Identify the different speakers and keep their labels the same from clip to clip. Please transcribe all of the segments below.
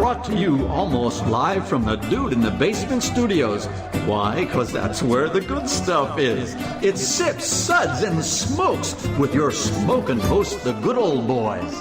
Speaker 1: brought to you almost live from the Dude in the Basement studios. Why? Because that's where the good stuff is. It's Sips, Suds, and Smokes with your smoking host, the good old boys.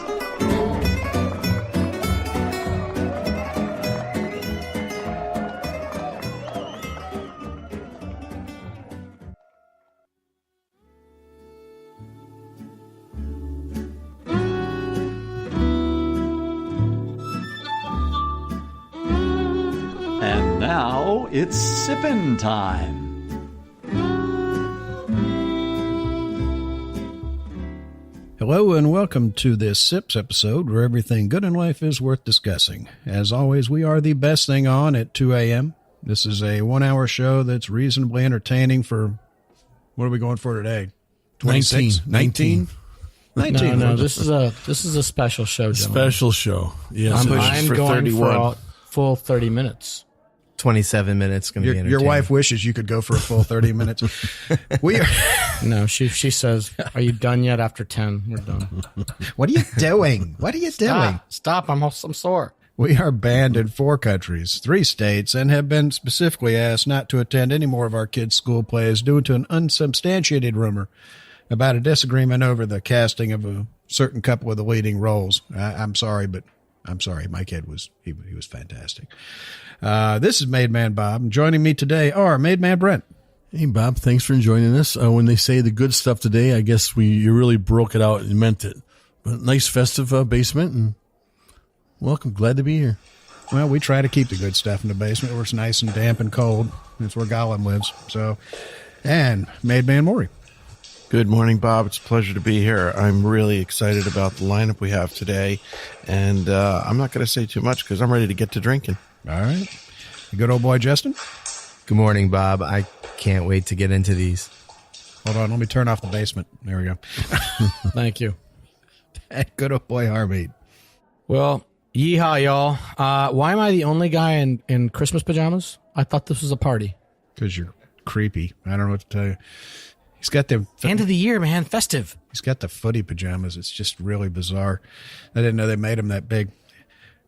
Speaker 1: Now it's sippin' time.
Speaker 2: Hello and welcome to this Sips episode where everything good in life is worth discussing. As always, we are the best thing on at 2 a.m. This is a 1 hour show that's reasonably entertaining for, what are we going for today? 26? 19?
Speaker 3: No, this is a special show, gentlemen.
Speaker 4: Special show. Yes,
Speaker 3: I'm
Speaker 4: for
Speaker 3: going
Speaker 4: 31.
Speaker 3: for a full 30 minutes.
Speaker 5: 27 minutes going to be entertaining.
Speaker 2: Your wife wishes you could go for a full 30 minutes. We are.
Speaker 3: No, she says, "Are you done yet?" After 10, we're done.
Speaker 2: What are you doing? What are you doing?
Speaker 3: Stop! I'm sore.
Speaker 2: We are banned in 4 countries, 3 states, and have been specifically asked not to attend any more of our kids' school plays due to an unsubstantiated rumor about a disagreement over the casting of a certain couple of the leading roles. I'm sorry, but I'm sorry. My kid was fantastic. This is Made Man Bob. Joining me today are Made Man Brent.
Speaker 4: Hey, Bob, thanks for joining us. When they say the good stuff today, I guess you really broke it out and meant it. But nice festive basement, and welcome. Glad to be here.
Speaker 2: Well, we try to keep the good stuff in the basement where it's nice and damp and cold. That's where Kavalan lives. So, and Made Man Maury.
Speaker 6: Good morning, Bob. It's a pleasure to be here. I'm really excited about the lineup we have today, and I'm not going to say too much because I'm ready to get to drinking.
Speaker 2: All right. The good old boy, Justin.
Speaker 5: Good morning, Bob. I can't wait to get into these.
Speaker 2: Hold on. Let me turn off the basement. There we go.
Speaker 3: Thank you.
Speaker 2: Good old boy, Harmeet.
Speaker 3: Well, yeehaw, y'all. Why am I the only guy in Christmas pajamas? I thought this was a party.
Speaker 2: Because you're creepy. I don't know what to tell you. He's got the
Speaker 3: end of the year, man. Festive.
Speaker 2: He's got the footy pajamas. It's just really bizarre. I didn't know they made them that big.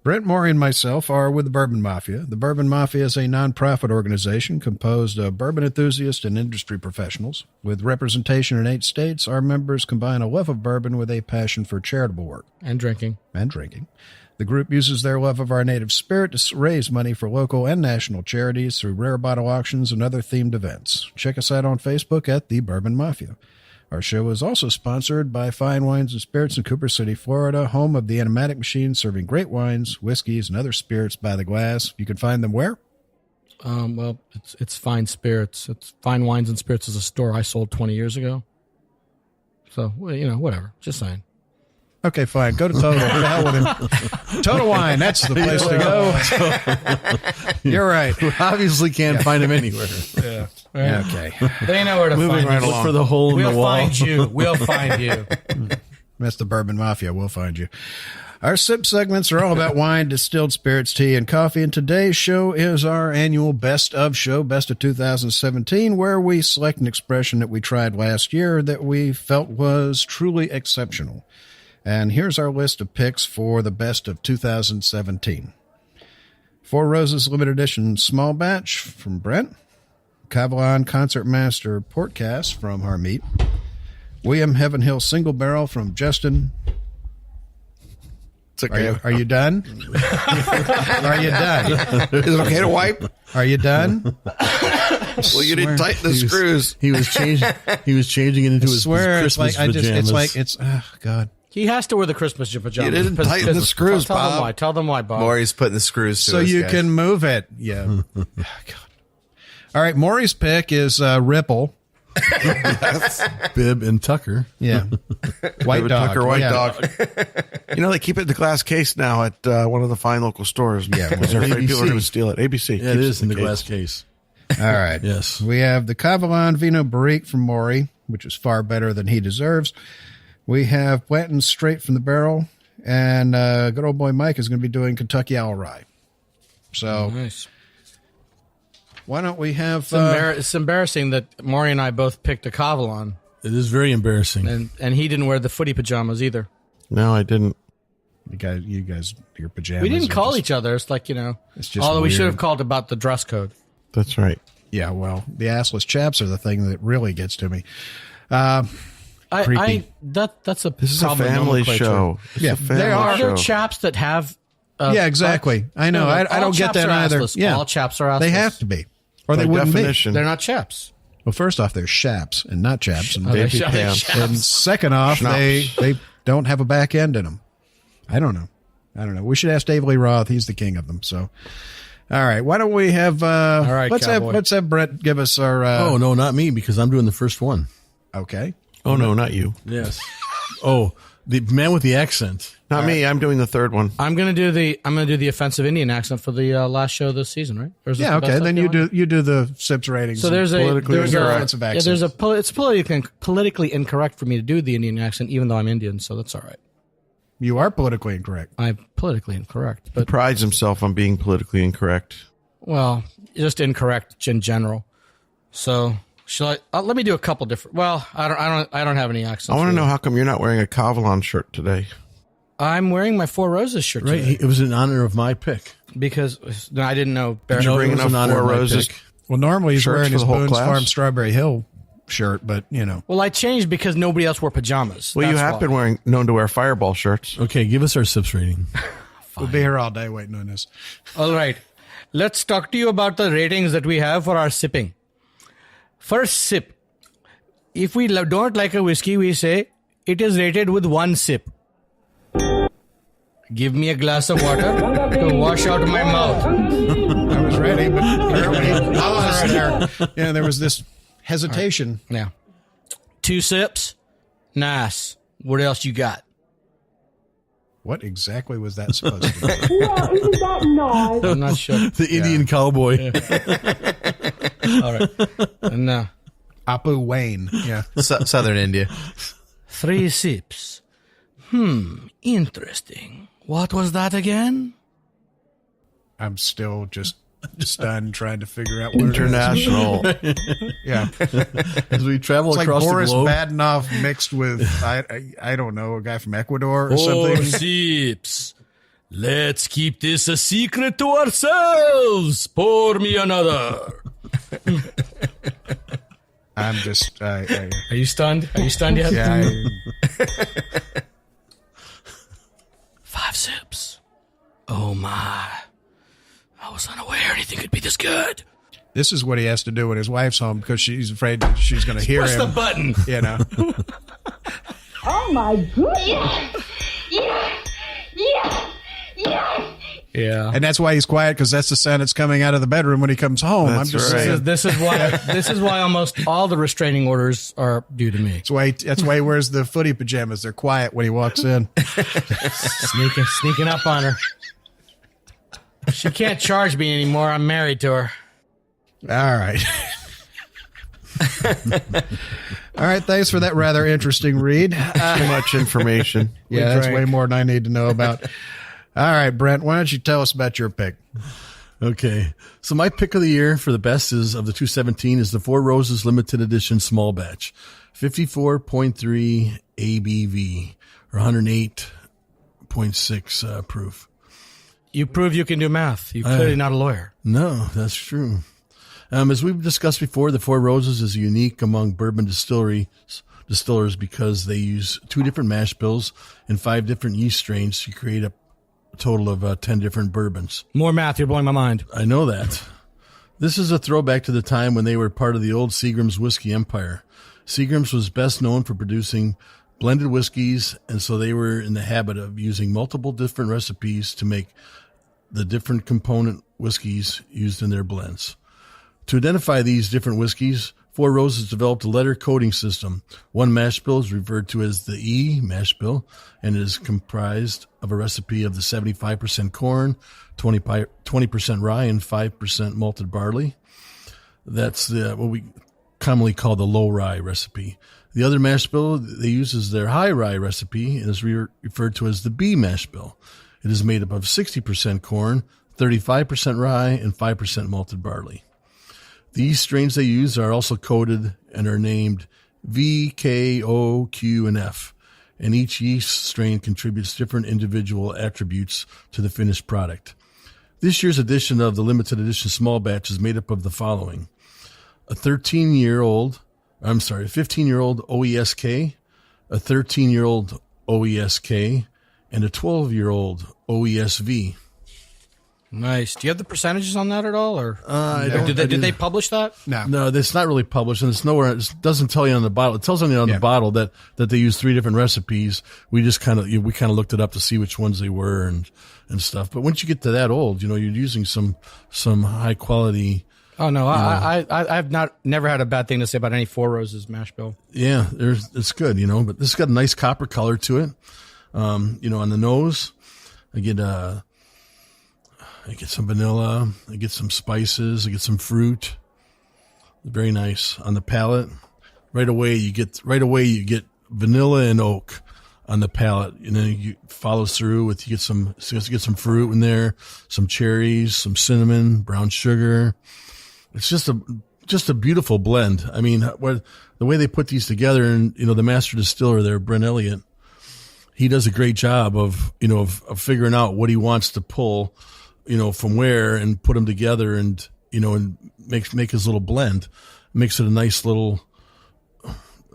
Speaker 2: Brent, Maury, and myself are with the Bourbon Mafia. The Bourbon Mafia is a nonprofit organization composed of bourbon enthusiasts and industry professionals. With representation in 8 states, our members combine a love of bourbon with a passion for charitable work.
Speaker 3: And drinking.
Speaker 2: The group uses their love of our native spirit to raise money for local and national charities through rare bottle auctions and other themed events. Check us out on Facebook at The Bourbon Mafia. Our show is also sponsored by Fine Wines and Spirits in Cooper City, Florida, home of the Enigmatic Machine, serving great wines, whiskeys, and other spirits by the glass. You can find them where?
Speaker 3: Well, it's Fine Spirits. It's Fine Wines and Spirits is a store I sold 20 years ago. So, whatever. Just saying.
Speaker 2: Okay, fine. Go to Total. What the hell with him? Total Wine. That's the place to go. You're right.
Speaker 4: We obviously can't find him anywhere.
Speaker 3: Yeah.
Speaker 2: Okay.
Speaker 3: They know where to find
Speaker 4: right
Speaker 3: you.
Speaker 4: Look for the hole in the wall.
Speaker 3: We'll find you.
Speaker 2: That's the Bourbon Mafia. We'll find you. Our sip segments are all about wine, distilled spirits, tea, and coffee. And today's show is our annual Best of Show, Best of 2017, where we select an expression that we tried last year that we felt was truly exceptional. And here's our list of picks for the Best of 2017. Four Roses Limited Edition Small Batch from Brent. Kavalan Concertmaster Portcast from Harmeet. William Heavenhill Single Barrel from Justin.
Speaker 6: It's okay.
Speaker 2: Are you done? Are you done?
Speaker 6: Is it okay to wipe?
Speaker 2: Are you done?
Speaker 6: Well, you didn't tighten the screws.
Speaker 4: He was changing it into his Christmas pajamas.
Speaker 2: Oh, God.
Speaker 3: He has to wear the Christmas pajamas.
Speaker 6: You didn't tighten the screws, Bob.
Speaker 3: Tell them why, Bob.
Speaker 5: Maury's putting the screws to
Speaker 2: so
Speaker 5: us,
Speaker 2: you
Speaker 5: guys.
Speaker 2: can move it. Yeah. Oh, God. All right. Maury's pick is Ripple.
Speaker 4: Bib and Tucker.
Speaker 2: Yeah. White dog.
Speaker 6: Tucker, white dog. They keep it in the glass case now at one of the fine local stores.
Speaker 2: Yeah.
Speaker 6: Because they're afraid people are going to steal it. ABC.
Speaker 4: Yeah, it is in the glass case.
Speaker 2: All right.
Speaker 4: Yes.
Speaker 2: We have the Kavalan Vihno Barrique from Maury, which is far better than he deserves. We have Blanton straight from the barrel, and good old boy Mike is going to be doing Kentucky Owl Rye. So,
Speaker 3: nice.
Speaker 2: Why don't we have...
Speaker 3: It's embarrassing that Maury and I both picked a Kavalan.
Speaker 4: It is very embarrassing.
Speaker 3: And he didn't wear the footy pajamas either.
Speaker 6: No, I didn't.
Speaker 2: You guys, your pajamas.
Speaker 3: We didn't
Speaker 2: are
Speaker 3: call
Speaker 2: just-
Speaker 3: each other. It's like,
Speaker 2: It's just
Speaker 3: although we should
Speaker 2: weird.
Speaker 3: have called about the dress code.
Speaker 6: That's right.
Speaker 2: Yeah, well, the assless chaps are the thing that really gets to me. Creepy.
Speaker 3: That's a
Speaker 6: This is a
Speaker 3: problem
Speaker 6: family
Speaker 3: nomenclature.
Speaker 6: show. It's
Speaker 2: Yeah,
Speaker 6: a family
Speaker 2: they are.
Speaker 3: Are there
Speaker 6: show.
Speaker 3: chaps that have?
Speaker 2: Yeah, exactly. I know. I
Speaker 3: all
Speaker 2: don't get
Speaker 3: chaps
Speaker 2: that
Speaker 3: are
Speaker 2: either.
Speaker 3: assless.
Speaker 2: Yeah,
Speaker 3: All chaps are assless.
Speaker 2: They have to be, or they
Speaker 6: By
Speaker 2: wouldn't
Speaker 6: definition.
Speaker 3: They're not chaps.
Speaker 2: be. Well, first off, they're shaps and not chaps, and,
Speaker 3: They're
Speaker 6: Baby
Speaker 3: chaps.
Speaker 6: pants.
Speaker 2: and second off,
Speaker 6: Schnapps.
Speaker 2: they don't have a back end in them. I don't know. We should ask Dave Lee Roth. He's the king of them. So, all right. Why don't we have? All
Speaker 3: right, cowboy.
Speaker 2: let's have Brent give us our.
Speaker 4: Oh, no, not me, because I'm doing the first one.
Speaker 2: Okay.
Speaker 6: Oh, no, not you.
Speaker 4: Yes. Oh, the man with the accent.
Speaker 6: Not me. I'm doing the third one.
Speaker 3: I'm gonna do the offensive Indian accent for the last show this season, right? Or is this
Speaker 2: Yeah.
Speaker 3: the best
Speaker 2: Okay.
Speaker 3: I'm
Speaker 2: Then you
Speaker 3: doing?
Speaker 2: do the SIPS ratings.
Speaker 3: So there's
Speaker 2: and
Speaker 3: a
Speaker 2: politically
Speaker 3: there's a
Speaker 2: offensive
Speaker 3: yeah,
Speaker 2: accents.
Speaker 3: there's a it's politically incorrect for me to do the Indian accent, even though I'm Indian, so that's all right.
Speaker 2: You are politically incorrect.
Speaker 3: I'm politically incorrect,
Speaker 6: He
Speaker 3: but
Speaker 6: prides himself on being politically incorrect.
Speaker 3: well, just incorrect in general. So shall I? Let me do a couple different. Well, I don't have any accents.
Speaker 6: I want to
Speaker 3: really.
Speaker 6: know how come you're not wearing a Kavalan shirt today.
Speaker 3: I'm wearing my Four Roses shirt
Speaker 4: Right?
Speaker 3: today
Speaker 4: It was in honor of my pick.
Speaker 3: because no, I didn't know.
Speaker 6: Did you
Speaker 4: No,
Speaker 6: bring
Speaker 4: it was
Speaker 6: enough
Speaker 4: in honor
Speaker 6: Four
Speaker 4: of my
Speaker 6: Roses?
Speaker 4: pick.
Speaker 2: Well, normally he's
Speaker 6: Shirts
Speaker 2: wearing
Speaker 6: for
Speaker 2: his
Speaker 6: the whole
Speaker 2: Boone's
Speaker 6: class?
Speaker 2: Farm Strawberry Hill shirt, but
Speaker 3: Well, I changed because nobody else wore pajamas.
Speaker 6: Well, you
Speaker 3: That's
Speaker 6: have
Speaker 3: why.
Speaker 6: been known to wear Fireball shirts.
Speaker 4: Okay, give us our SIPS rating.
Speaker 2: we'll be here all day waiting on this.
Speaker 3: All right. Let's talk to you about the ratings that we have for our sipping. First sip. If we don't like a whiskey, we say it is rated with one sip. Give me a glass of water to wash out my mouth.
Speaker 2: I was ready, but apparently paused there. Yeah, there was this hesitation.
Speaker 3: Yeah. 2 sips. Nice. What else you got?
Speaker 2: What exactly was that supposed to be?
Speaker 7: Well, isn't that nice?
Speaker 3: I'm not sure.
Speaker 4: The Indian cowboy.
Speaker 3: All right. No.
Speaker 2: Apu Wayne. Yeah.
Speaker 5: Southern India.
Speaker 3: 3 sips. Interesting. What was that again?
Speaker 2: I'm still just stunned trying to figure out what
Speaker 6: International.
Speaker 2: it is. Yeah.
Speaker 4: As we travel
Speaker 2: It's like
Speaker 4: across
Speaker 2: Boris
Speaker 4: the globe.
Speaker 2: Badenoff mixed with, I don't know, a guy from Ecuador or
Speaker 3: Oh,
Speaker 2: something.
Speaker 3: sips. Let's keep this a secret to ourselves. Pour me another.
Speaker 2: I'm just,
Speaker 3: Are you stunned? Are you stunned yet?
Speaker 2: yeah,
Speaker 3: 5 sips. Oh my. I was unaware anything could be this good.
Speaker 2: this is what he has to do when his wife's home because she's afraid that she's going to hear
Speaker 3: Press the
Speaker 2: him.
Speaker 3: button.
Speaker 2: You know.
Speaker 7: Oh my goodness.
Speaker 3: Yeah.
Speaker 2: And that's why he's quiet because that's the sound that's coming out of the bedroom when he comes home.
Speaker 6: That's
Speaker 2: I'm just
Speaker 6: right.
Speaker 2: saying.
Speaker 3: This is why almost all the restraining orders are due to me.
Speaker 2: That's why he wears the footy pajamas. They're quiet when he walks in.
Speaker 3: Sneaking up on her. She can't charge me anymore. I'm married to her.
Speaker 2: All right. All right. Thanks for that rather interesting read.
Speaker 6: Too much information.
Speaker 2: Yeah, that's
Speaker 3: drank.
Speaker 2: way more than I need to know about. All right, Brent, why don't you tell us about your pick?
Speaker 4: Okay. So my pick of the year for the best is of the 217 is the Four Roses limited edition small batch, 54.3 ABV or 108.6 proof.
Speaker 3: You prove you can do math. You're clearly not a lawyer.
Speaker 4: No, that's true. As we've discussed before, the Four Roses is unique among bourbon distillers because they use 2 different mash bills and 5 different yeast strains to create a total of 10 different bourbons.
Speaker 3: More math. You're blowing my mind.
Speaker 4: I know that. This is a throwback to the time when they were part of the old Seagram's whiskey empire. Seagram's was best known for producing blended whiskeys, and so they were in the habit of using multiple different recipes to make the different component whiskeys used in their blends. To identify these different whiskeys, Four Roses developed a letter coding system. One mash bill is referred to as the E mash bill and is comprised of a recipe of the 75% corn, 20% rye, and 5% malted barley. That's what we commonly call the low rye recipe. The other mash bill they use is their high rye recipe and is referred to as the B mash bill. It is made up of 60% corn, 35% rye, and 5% malted barley. These strains they use are also coded and are named V, K, O, Q, and F. and each yeast strain contributes different individual attributes to the finished product. This year's edition of the limited edition small batch is made up of the following: a 15-year-old OESK, a 13-year-old OESK, and a 12-year-old OESV.
Speaker 3: Nice. Do you have the percentages on that at all, or
Speaker 4: I don't.
Speaker 3: Did they publish that?
Speaker 4: No, that's not really published, and it's nowhere. It doesn't tell you on the bottle. It tells you on the bottle that they use 3 different recipes. We just kind of looked it up to see which ones they were and stuff. But once you get to that old, you're using some high quality.
Speaker 3: Oh no, I've never had a bad thing to say about any Four Roses mash bill.
Speaker 4: Yeah, it's good, but this has got a nice copper color to it. On the nose, I get some vanilla, I get some spices, I get some fruit. Very nice. On the palate, right away you get vanilla and oak on the palate, and then you follows through with you get some fruit in there, some cherries, some cinnamon, brown sugar. It's just a beautiful blend. I mean, the way they put these together, and the master distiller there, Brent Elliott, he does a great job of figuring out what he wants to pull, from where, and put them together, and and make his little blend, makes it a nice little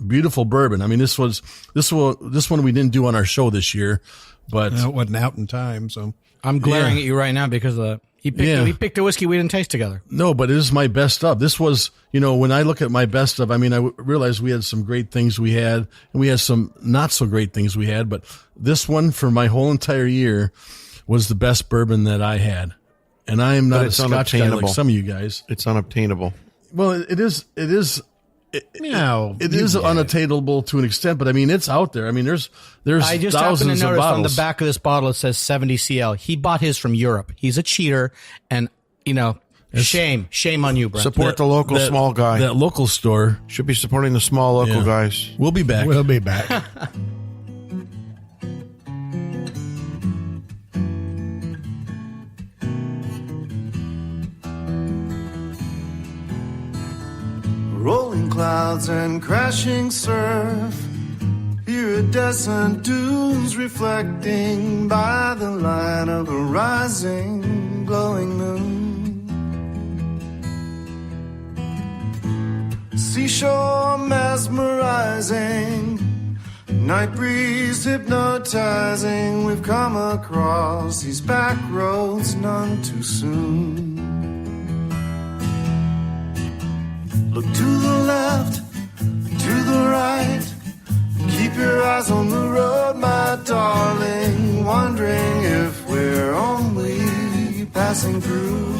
Speaker 4: beautiful bourbon. I mean, this one we didn't do on our show this year, but
Speaker 2: it wasn't out in time, so
Speaker 3: I'm glaring at you right now because he picked a whiskey we didn't taste together.
Speaker 4: No, but it is my best of. This was, when I look at my best of, I mean, I realized we had some great things we had, and we had some not so great things we had, but this one for my whole entire year was the best bourbon that I had. And I am not a Scotch guy like some of you guys.
Speaker 6: It's unobtainable.
Speaker 4: Well, it is unattainable to an extent, but I mean, it's out there. I mean, there's
Speaker 3: I just happened to
Speaker 4: thousands of
Speaker 3: notice on the
Speaker 4: bottles.
Speaker 3: back of this bottle it says 70 CL. He bought his from Europe. He's a cheater, and shame on you, Brent.
Speaker 6: Support the local small guy.
Speaker 4: That local store
Speaker 6: Should be supporting the small local guys.
Speaker 4: We'll be back.
Speaker 2: we'll be back.
Speaker 8: Rolling clouds and crashing surf, iridescent dunes reflecting by the light of a rising, glowing moon. Seashore mesmerizing, night breeze hypnotizing. We've come across these back roads none too soon. Look to the left, to the right. Keep your eyes on the road, my darling. Wondering if we're only passing through.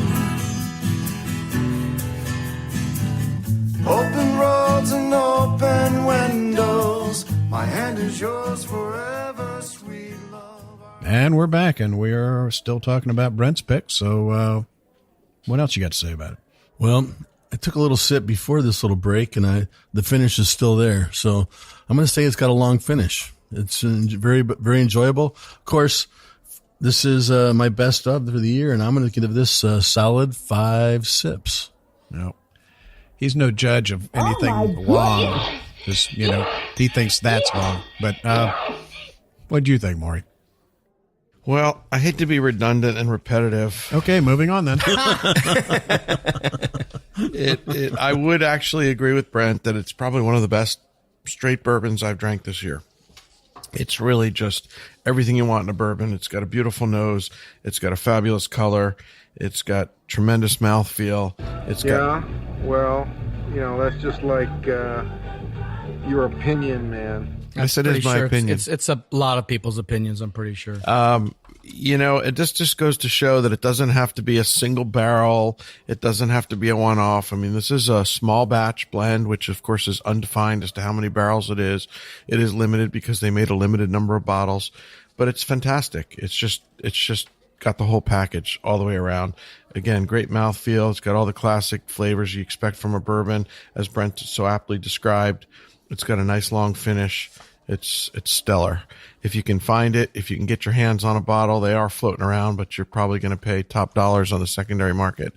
Speaker 8: Open roads and open windows. My hand is yours forever, sweet love.
Speaker 2: And we're back, and we are still talking about Brent's pick. So, what else you got to say about it?
Speaker 4: Well, I took a little sip before this little break, and the finish is still there. So I'm going to say it's got a long finish. It's very, very enjoyable. Of course, this is my best of for the year, and I'm going to give this a solid 5 sips.
Speaker 2: No, he's no judge of anything long. Just, he thinks that's long. But what do you think, Maury?
Speaker 6: Well, I hate to be redundant and repetitive.
Speaker 2: Okay, moving on then.
Speaker 6: I would actually agree with Brent that it's probably one of the best straight bourbons I've drank this year. It's really just everything you want in a bourbon. It's got a beautiful nose. It's got a fabulous color. It's got tremendous mouthfeel.
Speaker 9: Well, that's just like your opinion, man.
Speaker 6: Yes, it is my opinion.
Speaker 3: It's a lot of people's opinions, I'm pretty sure.
Speaker 6: It just goes to show that it doesn't have to be a single barrel. It doesn't have to be a one-off. I mean, this is a small batch blend, which of course is undefined as to how many barrels it is. It is limited because they made a limited number of bottles, but it's fantastic. It's just got the whole package all the way around. Again, great mouthfeel. It's got all the classic flavors you expect from a bourbon, as Brent so aptly described. It's got a nice long finish. It's stellar. If you can find it, if you can get your hands on a bottle, they are floating around, but you're probably going to pay top dollars on the secondary market.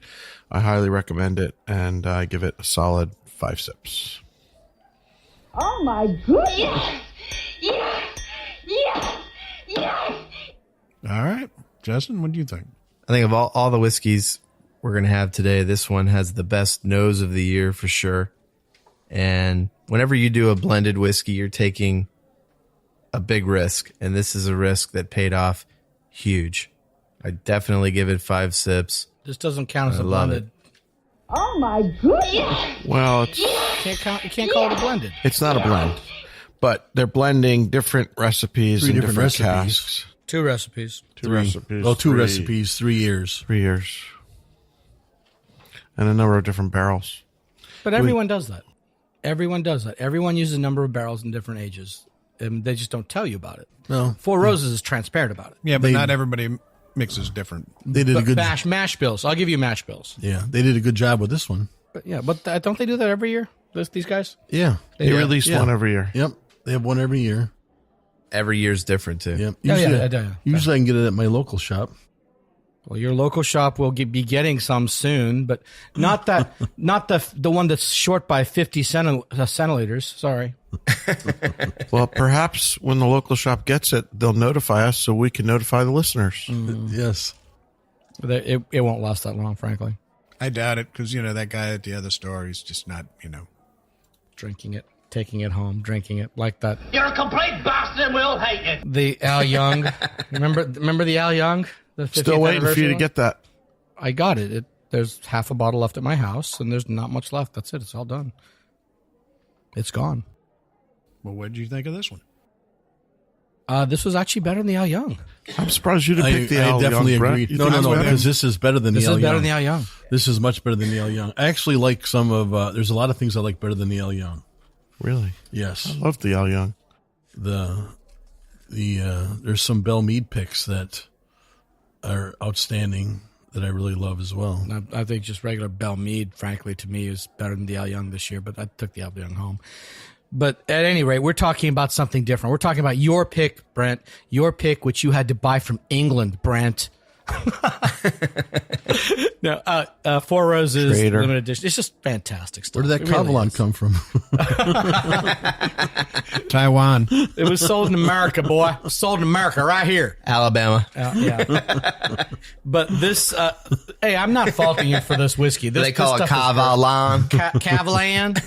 Speaker 6: I highly recommend it, and I give it a solid 5 sips.
Speaker 7: Oh my goodness! Yes! Yes!
Speaker 2: All right. Justin, what do you think?
Speaker 5: I think of all the whiskeys we're going to have today, this one has the best nose of the year for sure. And whenever you do a blended whiskey, you're taking a big risk. And this is a risk that paid off huge. I definitely give it 5 sips.
Speaker 3: This doesn't count as a
Speaker 5: love
Speaker 3: blended.
Speaker 7: Oh my goodness!
Speaker 6: Well, it's
Speaker 3: You can't call it a blended.
Speaker 6: it's not a blend, but they're blending different recipes in different
Speaker 4: recipes.
Speaker 6: casks.
Speaker 3: 2 recipes.
Speaker 6: Two recipes.
Speaker 4: Well, 2
Speaker 6: three-
Speaker 4: recipes, 3 years.
Speaker 6: 3 years. And a number of different barrels.
Speaker 3: But everyone does that. Everyone does that. Everyone uses a number of barrels in different ages. And they just don't tell you about it.
Speaker 4: No.
Speaker 3: Four Roses is transparent about it.
Speaker 2: Yeah, but not everybody mixes different.
Speaker 4: They did a
Speaker 3: But
Speaker 4: good
Speaker 3: mash bills. I'll give you mash bills.
Speaker 4: Yeah, they did a good job with this one.
Speaker 3: But yeah, but don't they do that every year? These guys?
Speaker 4: Yeah.
Speaker 6: They release
Speaker 4: yeah.
Speaker 6: one every year.
Speaker 4: Yep. They have one every year.
Speaker 5: Every year's different too.
Speaker 4: Yep.
Speaker 3: Yeah,
Speaker 4: Usually,
Speaker 3: yeah.
Speaker 4: usually I can get it at my local shop.
Speaker 3: Well, your local shop will be getting some soon, but not the one that's short by 50 centiliters. Sorry.
Speaker 6: Well, perhaps when the local shop gets it, they'll notify us so we can notify the listeners.
Speaker 4: Yes.
Speaker 3: It won't last that long, frankly.
Speaker 2: I doubt it because, that guy at the other store, he's just not,
Speaker 3: Drinking it, taking it home, drinking it like that.
Speaker 10: You're a complete bastard and we'll hate you.
Speaker 3: The Al Young. remember the Al Young? The 50th
Speaker 6: Still waiting for you to
Speaker 3: anniversary
Speaker 6: get that.
Speaker 3: one? I got it. There's half a bottle left at my house, and there's not much left. That's it. It's all done. It's gone.
Speaker 2: Well, what did you think of this one?
Speaker 3: This was actually better than the Al Young.
Speaker 6: I'm surprised you didn't pick the
Speaker 4: I
Speaker 6: Al
Speaker 4: definitely
Speaker 6: Young, Brent.
Speaker 4: agree.
Speaker 6: You
Speaker 4: No,
Speaker 6: think it's better?
Speaker 4: because this is better than
Speaker 3: This
Speaker 4: the Al
Speaker 3: is better
Speaker 4: Young.
Speaker 3: than the Al Young.
Speaker 4: This is much better than the Al Young. I actually like some of, there's a lot of things I like better than the Al Young.
Speaker 6: Really?
Speaker 4: Yes.
Speaker 6: I love the Al Young.
Speaker 4: There's some Bell Mead picks that are outstanding that I really love as well.
Speaker 3: I think just regular Bell Mead, frankly, to me, is better than the Al Young this year, but I took the Al Young home. But at any rate, we're talking about something different. We're talking about your pick, Brent. Your pick, which you had to buy from England, Brent. No, Four Roses
Speaker 6: Trader.
Speaker 3: limited edition. It's just fantastic stuff.
Speaker 4: Where did that
Speaker 3: It really
Speaker 4: Kavalan
Speaker 3: is.
Speaker 4: come from?
Speaker 2: Taiwan.
Speaker 3: It was sold in America, boy. It was sold in America right here.
Speaker 5: Alabama.
Speaker 3: Yeah. But this, hey, I'm not faulting you for this whiskey. This,
Speaker 5: They call
Speaker 3: this
Speaker 5: it
Speaker 3: stuff is
Speaker 5: Kavalan.
Speaker 3: Kavalan.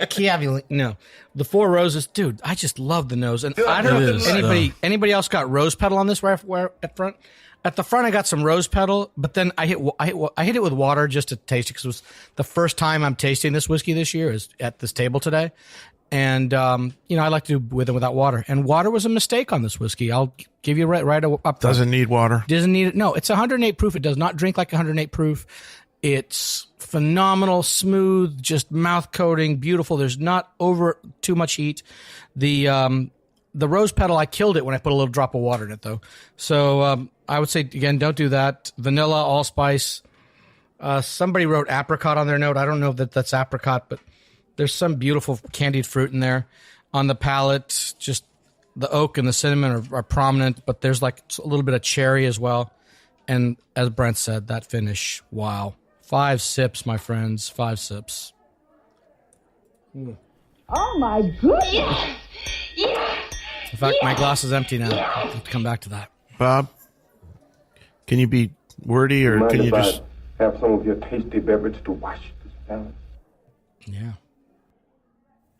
Speaker 3: Kavalan. No, the Four Roses, dude. I just love the nose, and I don't know
Speaker 4: It
Speaker 3: if
Speaker 4: is,
Speaker 3: anybody else got rose petal on this. Where at front, at the front, I got some rose petal, but then I hit it with water just to taste it because it was the first time I'm tasting this whiskey this year is at this table today, and I like to do with and without water, and water was a mistake on this whiskey. I'll give you right up front.
Speaker 6: Doesn't need water.
Speaker 3: Doesn't need it. No, it's 108 proof. It does not drink like 108 proof. It's phenomenal, smooth, just mouth coating, beautiful. There's not over too much heat. The rose petal, I killed it when I put a little drop of water in it, though. So I would say again, don't do that. Vanilla, allspice. Somebody wrote apricot on their note. I don't know if that's apricot, but there's some beautiful candied fruit in there. On the palate, just the oak and the cinnamon are prominent, but there's like a little bit of cherry as well. And as Brent said, that finish, wow. 5 sips, my friends. 5 sips.
Speaker 7: Oh my goodness!
Speaker 3: In fact, my glass is empty now. I'll have to come back to that.
Speaker 6: Bob, can you be wordy or
Speaker 11: Mind
Speaker 6: can you
Speaker 11: if I
Speaker 6: just...
Speaker 11: have some of your tasty beverage to wash this palate?
Speaker 3: Yeah.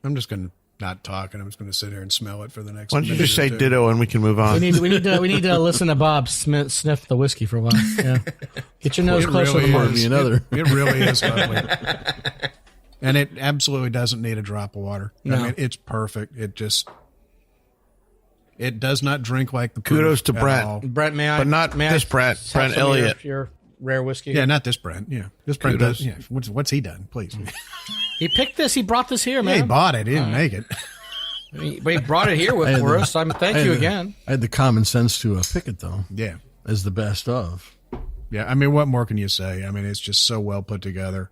Speaker 2: I'm just going to not talk, and I'm just going to sit here and smell it for the next
Speaker 6: Why don't you
Speaker 2: minute
Speaker 6: just
Speaker 2: or
Speaker 6: say
Speaker 2: two.
Speaker 6: ditto and we can move on?
Speaker 3: We need to listen to Bob sniff the whiskey for a while. Yeah. Get your nose
Speaker 2: It
Speaker 3: closer
Speaker 2: really
Speaker 3: to
Speaker 2: is.
Speaker 3: mine.
Speaker 4: Be another.
Speaker 2: It really is lovely. And it absolutely doesn't need a drop of water.
Speaker 3: No.
Speaker 2: I mean, it's perfect. It does not drink like the
Speaker 6: Kudos to
Speaker 2: proof at
Speaker 6: Brent.
Speaker 2: all.
Speaker 3: Brent, may I?
Speaker 6: But not
Speaker 3: may
Speaker 6: this
Speaker 3: I
Speaker 6: Brent,
Speaker 3: have
Speaker 6: Brent
Speaker 3: some of
Speaker 6: Elliott.
Speaker 3: Your rare whiskey.
Speaker 2: Yeah, not this Brent. Yeah, this Brent
Speaker 6: Kudos.
Speaker 2: does. Yeah, what's he done? Please.
Speaker 3: He picked this. He brought this here,
Speaker 2: Yeah,
Speaker 3: man.
Speaker 2: he bought it. He didn't make it.
Speaker 3: But he brought it here for us. Thank you again.
Speaker 4: I had the common sense to pick it, though,
Speaker 2: Yeah,
Speaker 4: as the best of.
Speaker 2: yeah. I mean, what more can you say? I mean, it's just so well put together.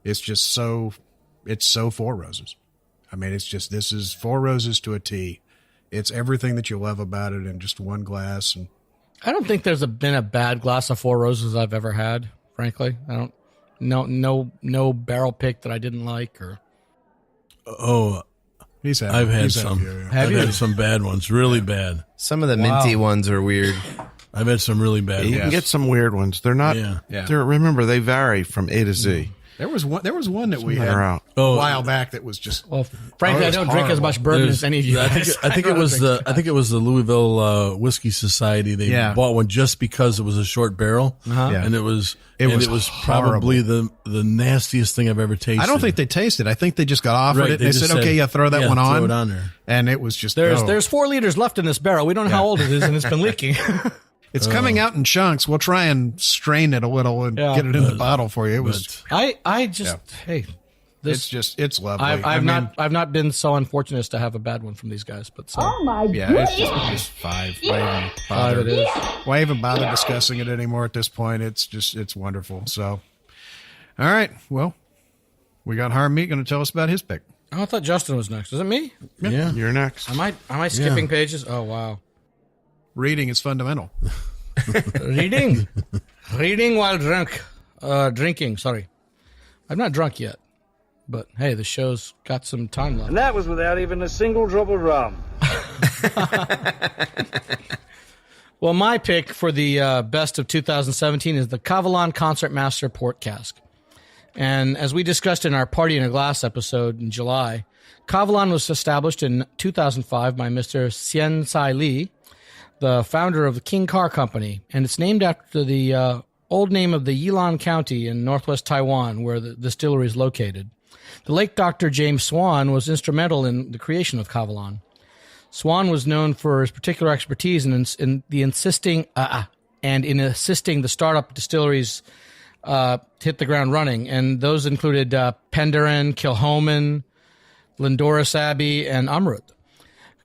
Speaker 2: It's just so. It's so Four Roses. I mean, this is Four Roses to a T. It's everything that you love about it in just one glass. And
Speaker 3: I don't think there's been a bad glass of Four Roses I've ever had. Frankly, I don't. No barrel pick that I didn't like or.
Speaker 4: Oh, I've had some. I've had some bad ones, really bad.
Speaker 5: Some of the minty ones are weird.
Speaker 4: I've had some really bad ones.
Speaker 6: You can get some weird ones. They're not. Remember, they vary from A to Z.
Speaker 2: There was one that we had
Speaker 6: a
Speaker 2: while back that was just.
Speaker 3: Well, frankly, I don't drink as much bourbon as any of you.
Speaker 4: I think it was the Louisville Whiskey Society. They bought one just because it was a short barrel, and it was probably the nastiest thing I've ever tasted.
Speaker 2: I don't think they tasted. I think they just got offered it. They said, "Okay, throw that one on."
Speaker 4: Throw it on there,
Speaker 2: and it was just.
Speaker 3: There's 4 liters left in this barrel. We don't know how old it is, and it's been leaking.
Speaker 2: It's coming out in chunks. We'll try and strain it a little and get it in the bottle for you. It was. It's lovely.
Speaker 3: I've not been so unfortunate as to have a bad one from these guys, but so.
Speaker 7: Oh my goodness.
Speaker 2: It's just 5.
Speaker 3: Five it is.
Speaker 2: Why even bother discussing it anymore at this point? It's wonderful. So, all right. Well, we got Harmeet going to tell us about his pick.
Speaker 3: Oh, I thought Justin was next. Is it me?
Speaker 6: Yeah, you're next.
Speaker 3: Am I skipping pages? Oh wow.
Speaker 2: Reading is fundamental.
Speaker 3: Reading while drinking. Sorry, I'm not drunk yet, but hey, the show's got some time left.
Speaker 10: And that was without even a single drop of rum.
Speaker 3: Well, my pick for the best of 2017 is the Kavalan Concertmaster Port Cask. And as we discussed in our Party in a Glass episode in July, Kavalan was established in 2005 by Mr. Hsien Sai Lee, the founder of the King Car Company, and it's named after the old name of the Yilan County in northwest Taiwan, where the distillery is located. The late Dr. James Swan was instrumental in the creation of Kavalan. Swan was known for his particular expertise in assisting the startup distilleries hit the ground running, and those included Penderyn, Kilchoman, Lindoris Abbey, and Amrut.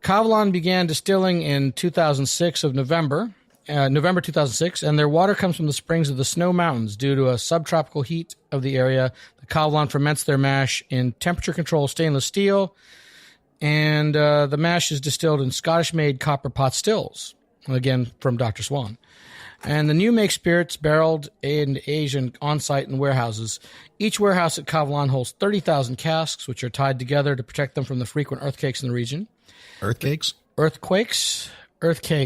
Speaker 3: Kavalan began distilling in November 2006, and their water comes from the springs of the Snow Mountains. Due to a subtropical heat of the area, the Kavalan ferments their mash in temperature-controlled stainless steel, and the mash is distilled in Scottish-made copper pot stills, again from Dr. Swan. And the new make spirits barreled and aged on-site in warehouses. Each warehouse at Kavalan holds 30,000 casks, which are tied together to protect them from the frequent earthquakes in the region.
Speaker 2: Earthquakes?
Speaker 3: Earthquakes.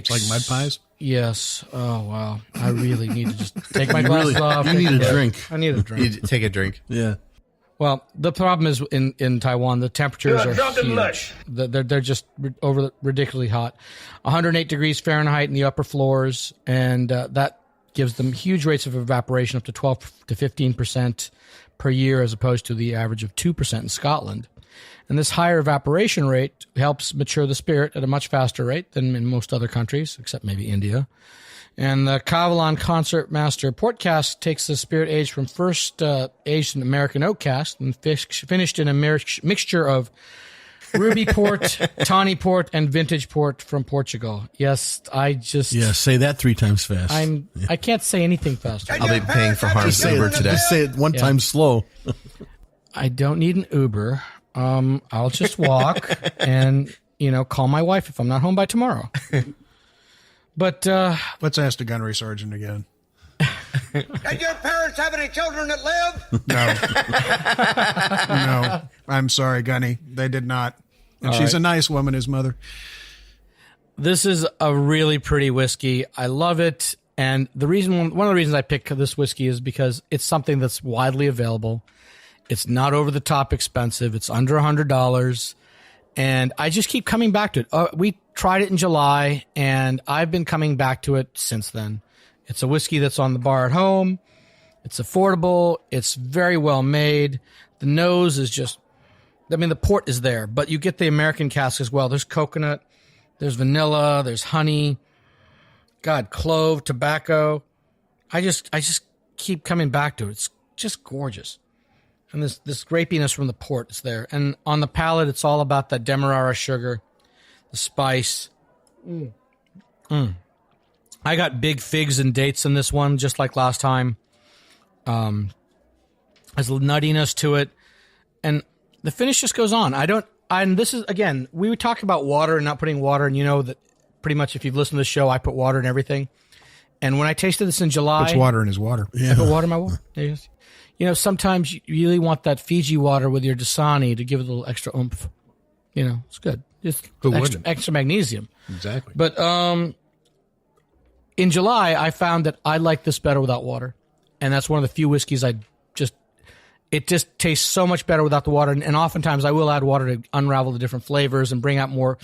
Speaker 2: Like mud pies?
Speaker 3: Yes. Oh, wow. I really need to just take my glasses off.
Speaker 4: You need a drink.
Speaker 3: I need a drink.
Speaker 5: You take a drink.
Speaker 4: Yeah.
Speaker 3: Well, the problem is in Taiwan, the temperatures are huge. They're just ridiculously hot. 108 degrees Fahrenheit in the upper floors, and that gives them huge rates of evaporation, up to 12 to 15% per year, as opposed to the average of 2% in Scotland. And this higher evaporation rate helps mature the spirit at a much faster rate than in most other countries, except maybe India. And the Kavalan Concertmaster Port Cask takes the spirit aged from first aged in American oak cask and finished in a mixture of ruby port, tawny port, and vintage port from Portugal. Yes,
Speaker 4: say that 3 times fast.
Speaker 3: I can't say anything faster.
Speaker 5: I'll be paying for Harm's Uber today.
Speaker 4: Just say it one time slow.
Speaker 3: I don't need an Uber. I'll just walk and, call my wife if I'm not home by tomorrow. But
Speaker 2: let's ask the gunnery sergeant again.
Speaker 10: Did your parents have any children that live?
Speaker 2: No. I'm sorry, Gunny. They did not. And she's a nice woman, his mother.
Speaker 3: This is a really pretty whiskey. I love it. And one of the reasons I picked this whiskey is because it's something that's widely available. It's not over the top expensive. It's under $100. And I just keep coming back to it. We tried it in July, and I've been coming back to it since then. It's a whiskey that's on the bar at home. It's affordable. It's very well made. The nose is the port is there, but you get the American cask as well. There's coconut, there's vanilla, there's honey, clove, tobacco. I just keep coming back to it. It's just gorgeous. And this grapiness from the port is there. And on the palate, it's all about that Demerara sugar, the spice. I got big figs and dates in this one, just like last time. Has a nuttiness to it. And the finish just goes on. And this is, again, we would talk about water and not putting water. And you know that pretty much if you've listened to the show, I put water in everything. And when I tasted this in July.
Speaker 2: Puts water in his water.
Speaker 3: Yeah. I put water in my water. Sometimes you really want that Fiji water with your Dasani to give it a little extra oomph. You know, it's good. Just
Speaker 2: Who
Speaker 3: extra,
Speaker 2: wouldn't?
Speaker 3: extra magnesium.
Speaker 2: Exactly.
Speaker 3: But in July, I found that I like this better without water, and that's one of the few whiskeys it just tastes so much better without the water. And oftentimes, I will add water to unravel the different flavors and bring out more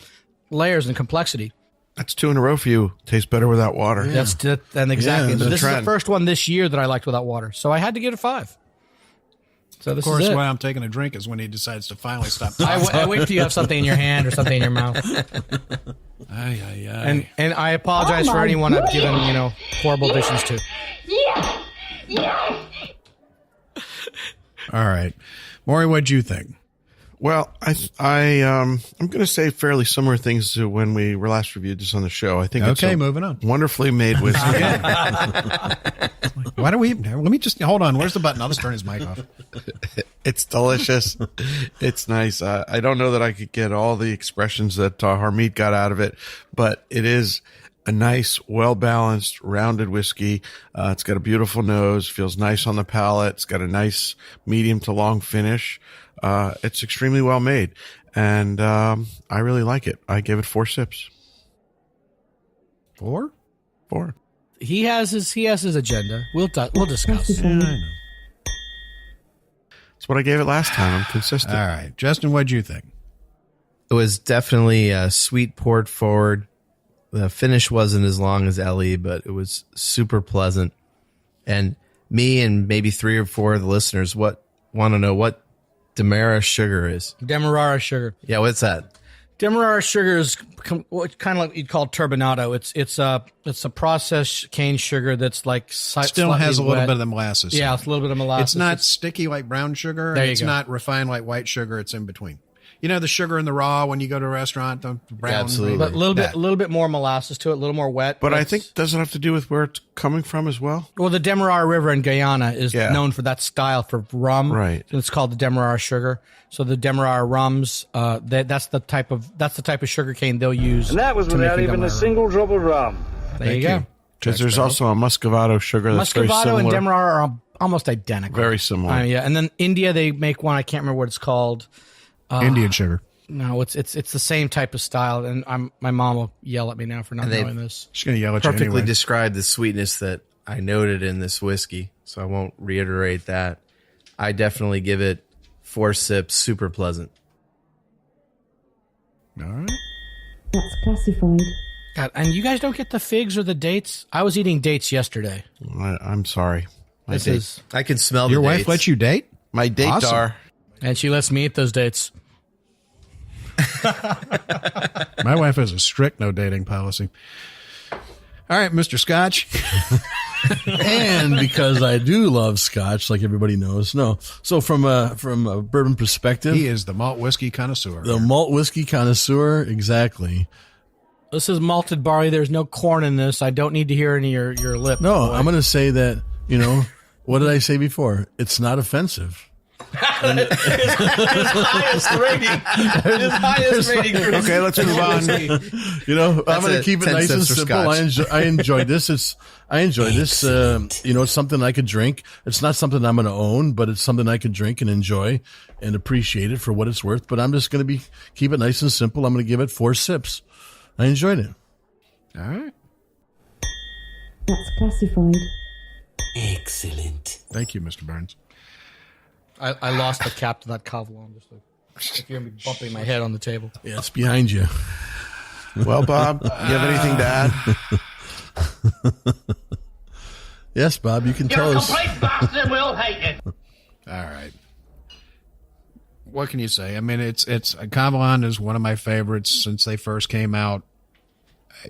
Speaker 3: layers and complexity.
Speaker 6: That's 2 in a row for you. Tastes better without water.
Speaker 3: And exactly.
Speaker 6: Yeah,
Speaker 3: but
Speaker 6: the
Speaker 3: this is the
Speaker 6: trend.
Speaker 3: first one this year that I liked without water, so I had to give it a 5. So this
Speaker 2: Of course,
Speaker 3: is it.
Speaker 2: why I'm taking a drink is when he decides to finally stop
Speaker 3: I
Speaker 2: talking.
Speaker 3: wait till you have something in your hand or something in your mouth.
Speaker 2: Ay, ay, ay.
Speaker 3: And I apologize
Speaker 7: Oh
Speaker 3: for
Speaker 7: my
Speaker 3: anyone I've given,
Speaker 7: goodness.
Speaker 3: horrible additions to.
Speaker 7: Yes! Yes!
Speaker 2: All right. Maury, what'd you think?
Speaker 6: Well, I'm going to say fairly similar things to when we were last reviewed this on the show. I think it's
Speaker 2: Okay,
Speaker 6: a
Speaker 2: moving on.
Speaker 6: wonderfully made whiskey.
Speaker 2: Why do we even, let me just, hold on. Where's the button? I'll just turn his mic off.
Speaker 6: It's delicious. It's nice. I don't know that I could get all the expressions that Harmeet got out of it, but it is a nice, well-balanced, rounded whiskey. It's got a beautiful nose, feels nice on the palate. It's got a nice medium to long finish. It's extremely well made, and I really like it. I gave it 4 sips.
Speaker 2: 4?
Speaker 6: 4.
Speaker 3: He has his agenda. We'll discuss.
Speaker 2: Yeah, I know.
Speaker 6: That's what I gave it last time. I'm consistent.
Speaker 2: All right. Justin, what'd you think?
Speaker 5: It was definitely a sweet poured forward. The finish wasn't as long as Ellie, but it was super pleasant. And me and maybe 3 or 4 of the listeners want to know what Demerara sugar is.
Speaker 3: Demerara sugar.
Speaker 5: Yeah, what's that?
Speaker 3: Demerara sugar is kind of like you'd call turbinado. It's a processed cane sugar that's like
Speaker 2: Still has a little bit of the molasses.
Speaker 3: Yeah, it's a little bit of molasses.
Speaker 2: It's not sticky like brown sugar.
Speaker 3: There
Speaker 2: And
Speaker 3: you
Speaker 2: it's
Speaker 3: go.
Speaker 2: not refined like white sugar. It's in between. You know, the sugar in the raw when you go to a restaurant, the brown.
Speaker 5: Yeah, absolutely.
Speaker 3: but a little bit more molasses to it, a little more wet.
Speaker 6: But I
Speaker 3: it's-
Speaker 6: think, does it have to do with where it's coming from as well?
Speaker 3: well, the Demerara River in Guyana is
Speaker 6: Yeah.
Speaker 3: known for that style for rum.
Speaker 6: Right.
Speaker 3: And it's called the Demerara sugar. So the Demerara rums, that's the type of sugar cane they'll use.
Speaker 10: And that was
Speaker 3: to make
Speaker 10: without
Speaker 3: a
Speaker 10: even a
Speaker 3: Demerara.
Speaker 10: single drop of rum.
Speaker 3: There you go.
Speaker 6: Because there's also a Muscovado sugar that's very
Speaker 3: Muscovado
Speaker 6: similar.
Speaker 3: and Demerara are almost identical.
Speaker 6: Very similar.
Speaker 3: Yeah, and then India they make one. I can't remember what it's called.
Speaker 2: Indian sugar.
Speaker 3: No, it's the same type of style, and my mom will yell at me now for not
Speaker 5: And they've
Speaker 3: knowing this.
Speaker 2: She's going to yell at you
Speaker 5: Perfectly
Speaker 2: anyway.
Speaker 5: described the sweetness that I noted in this whiskey, so I won't reiterate that. I definitely give it 4 sips, super pleasant.
Speaker 2: All right.
Speaker 7: That's classified.
Speaker 3: God, and you guys don't get the figs or the dates? I was eating dates yesterday.
Speaker 6: I'm sorry. My
Speaker 3: This is,
Speaker 5: I can smell
Speaker 2: Your
Speaker 5: the
Speaker 2: wife
Speaker 5: dates.
Speaker 2: lets you date?
Speaker 6: My date
Speaker 2: Awesome.
Speaker 6: are.
Speaker 3: and she lets me eat those dates.
Speaker 2: My wife has a strict no dating policy. All right, Mr. Scotch.
Speaker 4: And because I do love Scotch, like everybody knows. No, so from a bourbon perspective,
Speaker 2: He is the malt whiskey connoisseur.
Speaker 4: the malt whiskey connoisseur, exactly.
Speaker 3: This is malted barley. There's no corn in this. I don't need to hear any of your lip.
Speaker 4: No, I'm going to say that, what did I say before? It's not offensive.
Speaker 3: His highest rating.
Speaker 6: Okay, let's move on.
Speaker 4: I'm going to keep it
Speaker 5: 10
Speaker 4: nice and
Speaker 5: sips for
Speaker 4: simple.
Speaker 5: Scotch.
Speaker 4: I enjoyed this. I enjoyed this. It's something I could drink. It's not something I'm going to own, but it's something I could drink and enjoy and appreciate it for what it's worth. But I'm just going to keep it nice and simple. I'm going to give it 4 sips. I enjoyed it.
Speaker 2: All right.
Speaker 7: That's classified.
Speaker 12: Excellent.
Speaker 2: Thank you, Mr. Burns.
Speaker 3: I lost the cap to that Kavalan. Just if you're gonna be bumping my head on the table.
Speaker 4: Yeah, it's behind you.
Speaker 6: Well, Bob, you have anything to add?
Speaker 4: Yes, Bob, you can tell us.
Speaker 10: bastard, we'll hate you.
Speaker 2: All right. What can you say? I mean, it's Kavalan is one of my favorites since they first came out.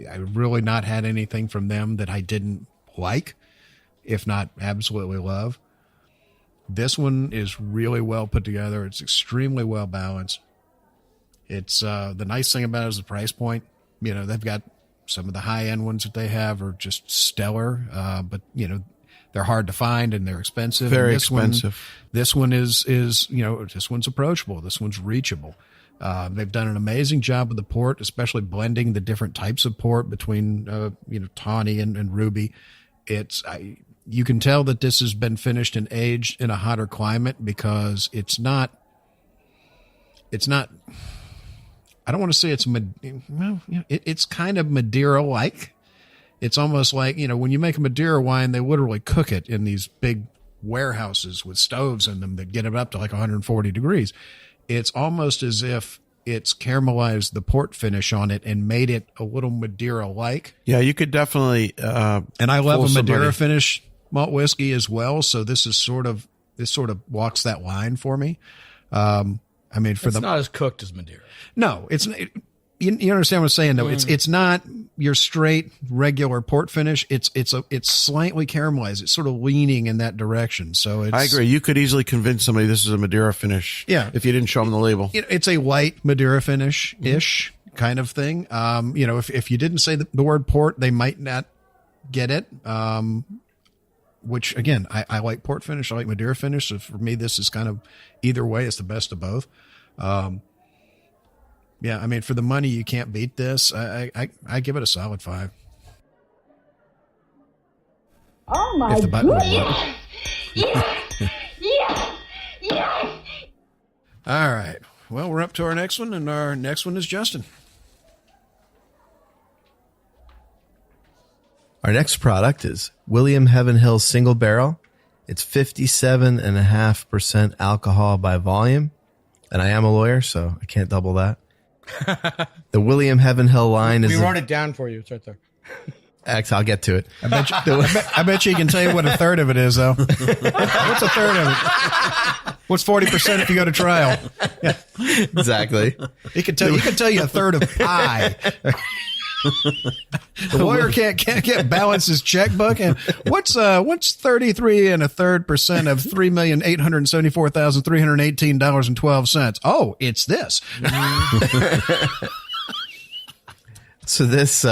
Speaker 2: I really not had anything from them that I didn't like, if not absolutely love. This one is really well put together. It's extremely well balanced. It's the nice thing about it is the price point. They've got some of the high end ones that they have are just stellar, but they're hard to find and they're expensive.
Speaker 6: Very
Speaker 2: And
Speaker 6: expensive.
Speaker 2: This one is this one's approachable. This one's reachable. They've done an amazing job with the port, especially blending the different types of port between tawny and ruby. You can tell that this has been finished and aged in a hotter climate because it's not I don't want to say it's, it's kind of Madeira-like. It's almost like, when you make a Madeira wine, they literally cook it in these big warehouses with stoves in them that get it up to like 140 degrees. It's almost as if it's caramelized the port finish on it and made it a little Madeira-like.
Speaker 6: Yeah, you could definitely.
Speaker 2: And I love a Madeira finish malt whiskey as well. So this sort of walks that line for me. It's
Speaker 3: not as cooked as Madeira.
Speaker 2: No, it's you understand what I'm saying though. It's not your straight regular port finish. It's slightly caramelized. It's sort of leaning in that direction. So I
Speaker 6: agree. You could easily convince somebody this is a Madeira finish.
Speaker 2: Yeah.
Speaker 6: If you didn't show them the label.
Speaker 2: It's a light Madeira finish ish kind of thing. If you didn't say the word port, they might not get it. Which again, I like port finish. I like Madeira finish. So for me, this is kind of either way. It's the best of both. Yeah, for the money, you can't beat this. I give it a solid 5.
Speaker 7: Oh my goodness!
Speaker 2: Yes! All right. Well, we're up to our next one, and our next one is Justin.
Speaker 5: Our next product is William Heavenhill Single Barrel. It's 57.5% alcohol by volume. And I am a lawyer, so I can't double that. The William Heavenhill line is...
Speaker 3: We wrote it down for you. It's right there.
Speaker 5: I'll get to it.
Speaker 2: I bet you can tell you what a third of it is, though. What's a third of it? What's 40% if you go to trial? Yeah.
Speaker 5: Exactly.
Speaker 2: He can tell you a third of pie. The lawyer can't balance his checkbook. And what's 33 and a third percent of $3,874,318.12? Oh, it's this.
Speaker 5: So this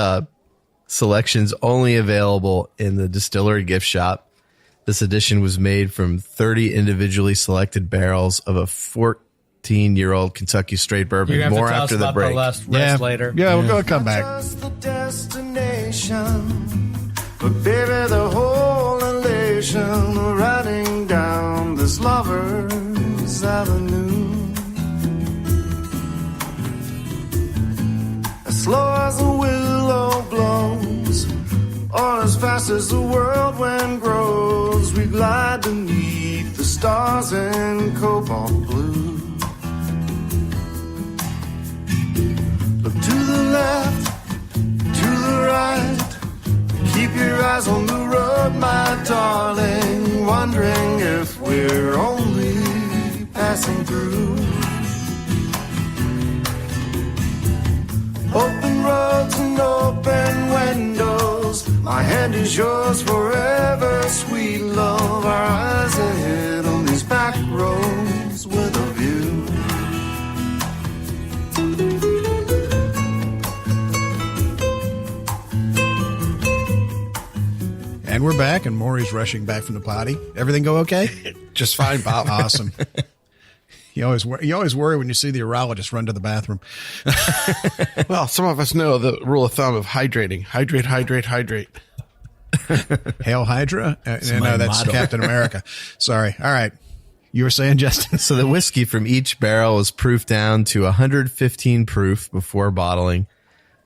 Speaker 5: selection's only available in the distillery gift shop. This edition was made from 30 individually selected barrels of a 14-year-old Kentucky straight bourbon.
Speaker 3: You're
Speaker 5: More after the break.
Speaker 3: Later.
Speaker 2: Yeah, we're going to come back.
Speaker 8: Just the destination, but baby, the whole elation riding down this lover's avenue. As slow as the willow blows, or as fast as the whirlwind grows, we glide beneath the stars in cobalt blue. Look to the left, to the right. Keep your eyes on the road, my darling. Wondering if we're only passing through. Open roads and open windows. My hand is yours forever, sweet love. Our eyes ahead on these back roads with a view.
Speaker 2: And we're back, and Maury's rushing back from the potty. Everything go okay?
Speaker 6: Just fine, Bob.
Speaker 2: Awesome. You always worry when you see the urologist run to the bathroom.
Speaker 6: Well, some of us know the rule of thumb of hydrating. Hydrate, hydrate, hydrate.
Speaker 2: Hail Hydra? No, that's
Speaker 4: motto.
Speaker 2: Captain America. Sorry. All right. You were saying, Justin?
Speaker 5: So the whiskey from each barrel is proofed down to 115 proof before bottling.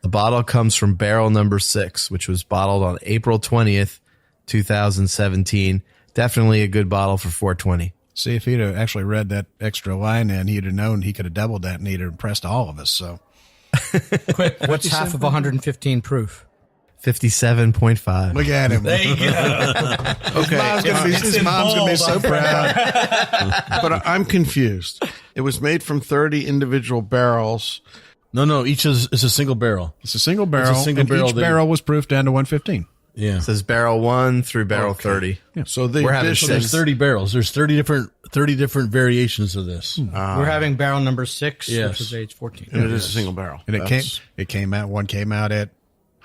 Speaker 5: The bottle comes from barrel number 6, which was bottled on April 20th, 2017. Definitely a good bottle for 420.
Speaker 2: See, if he'd have actually read that extra line in, he'd have known he could have doubled that and he'd have impressed all of us. So,
Speaker 3: Quick, what's half of 115 proof?
Speaker 5: 57.5.
Speaker 2: Look at him.
Speaker 3: There you go.
Speaker 6: Okay.
Speaker 2: His mom's going to be so proud.
Speaker 6: But I'm confused. It was made from 30 individual barrels.
Speaker 4: No, each is a single barrel.
Speaker 2: It's a single barrel.
Speaker 4: It's a single
Speaker 2: and
Speaker 4: barrel
Speaker 2: each
Speaker 4: that-
Speaker 2: barrel was proofed down to 115.
Speaker 4: Yeah.
Speaker 5: It says barrel 1 through barrel 30.
Speaker 2: Yeah.
Speaker 6: So the
Speaker 5: We're having
Speaker 6: addition-
Speaker 4: So there's 30 barrels. There's 30 different variations of this.
Speaker 3: We're having barrel number 6,
Speaker 4: Yes.
Speaker 3: which is age 14.
Speaker 6: and it is a single barrel.
Speaker 2: And one came out at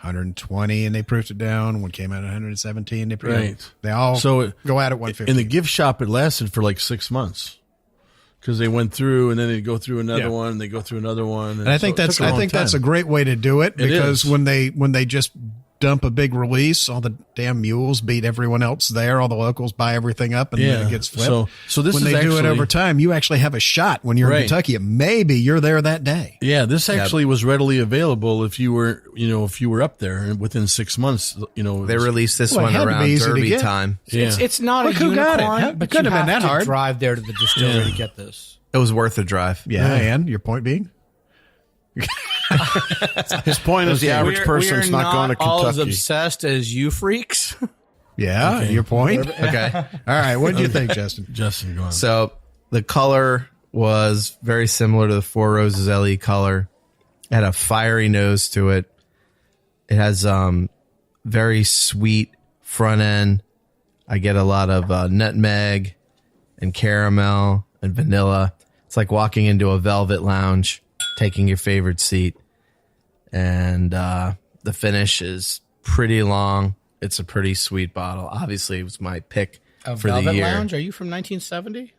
Speaker 2: 120 and they proofed it down. One came out at 117. They proofed
Speaker 4: Right.
Speaker 2: They all go out at 150.
Speaker 4: In the gift shop, it lasted for like 6 months because they went through and then they'd go through another one. And they go through another one.
Speaker 2: And I think that's a great way to do it because when they just dump a big release, all the damn mules beat everyone else there. All the locals buy everything up, and then it gets flipped.
Speaker 4: So this
Speaker 2: when
Speaker 4: is
Speaker 2: they do it
Speaker 4: actually-
Speaker 2: over time, you actually have a shot when you're in Kentucky. Maybe you're there that day.
Speaker 4: Yeah, this actually was readily available if you were up there and within 6 months.
Speaker 5: They released this
Speaker 2: Well, it
Speaker 5: one
Speaker 2: had to
Speaker 5: around
Speaker 2: be easy to
Speaker 5: Derby
Speaker 2: get.
Speaker 5: time.
Speaker 4: Yeah.
Speaker 3: It's not
Speaker 2: Look
Speaker 3: a
Speaker 2: who got it.
Speaker 3: unicorn,
Speaker 2: It
Speaker 3: but
Speaker 2: couldn't
Speaker 3: you
Speaker 2: have been
Speaker 3: have
Speaker 2: that
Speaker 3: to
Speaker 2: hard.
Speaker 3: drive there to the distillery to get this.
Speaker 5: It was worth a drive.
Speaker 2: Yeah, and your point being?
Speaker 6: His point is the average person's not going to
Speaker 3: all as
Speaker 6: Kentucky.
Speaker 3: obsessed as you freaks.
Speaker 2: Yeah,
Speaker 4: Okay.
Speaker 2: your point.
Speaker 5: Okay.
Speaker 2: All right, what do you think, Justin?
Speaker 4: Justin, go on.
Speaker 5: So the color was very similar to the Four Roses LE color. It had a fiery nose to it. It has very sweet front end. I get a lot of nutmeg and caramel and vanilla. It's like walking into a velvet lounge, taking your favorite seat. And the finish is pretty long. It's a pretty sweet bottle. Obviously, it was my pick
Speaker 3: A
Speaker 5: for
Speaker 3: Velvet
Speaker 5: the year.
Speaker 3: Lounge? Are you from 1970?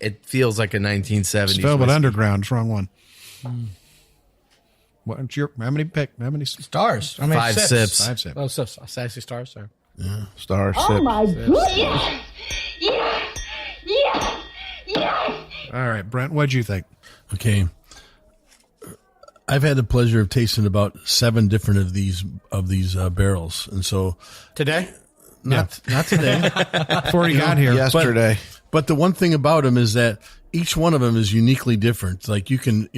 Speaker 5: It feels like a 1970s
Speaker 2: It's Velvet
Speaker 5: whiskey.
Speaker 2: Underground. Wrong one. What's your, how many
Speaker 3: Stars. I mean,
Speaker 5: 5 sips.
Speaker 2: 5 sips.
Speaker 3: Oh, sips. Sassy stars, sorry.
Speaker 6: Star
Speaker 7: Oh
Speaker 6: sip.
Speaker 7: my goodness! Yes! Yes! Yes!
Speaker 2: All right, Brent, what'd you think?
Speaker 4: Okay. I've had the pleasure of tasting about 7 different of these barrels, and so
Speaker 3: Today?
Speaker 4: not today.
Speaker 2: Before you got here.
Speaker 6: Yesterday.
Speaker 4: But the one thing about them is that each one of them is uniquely different. Like you can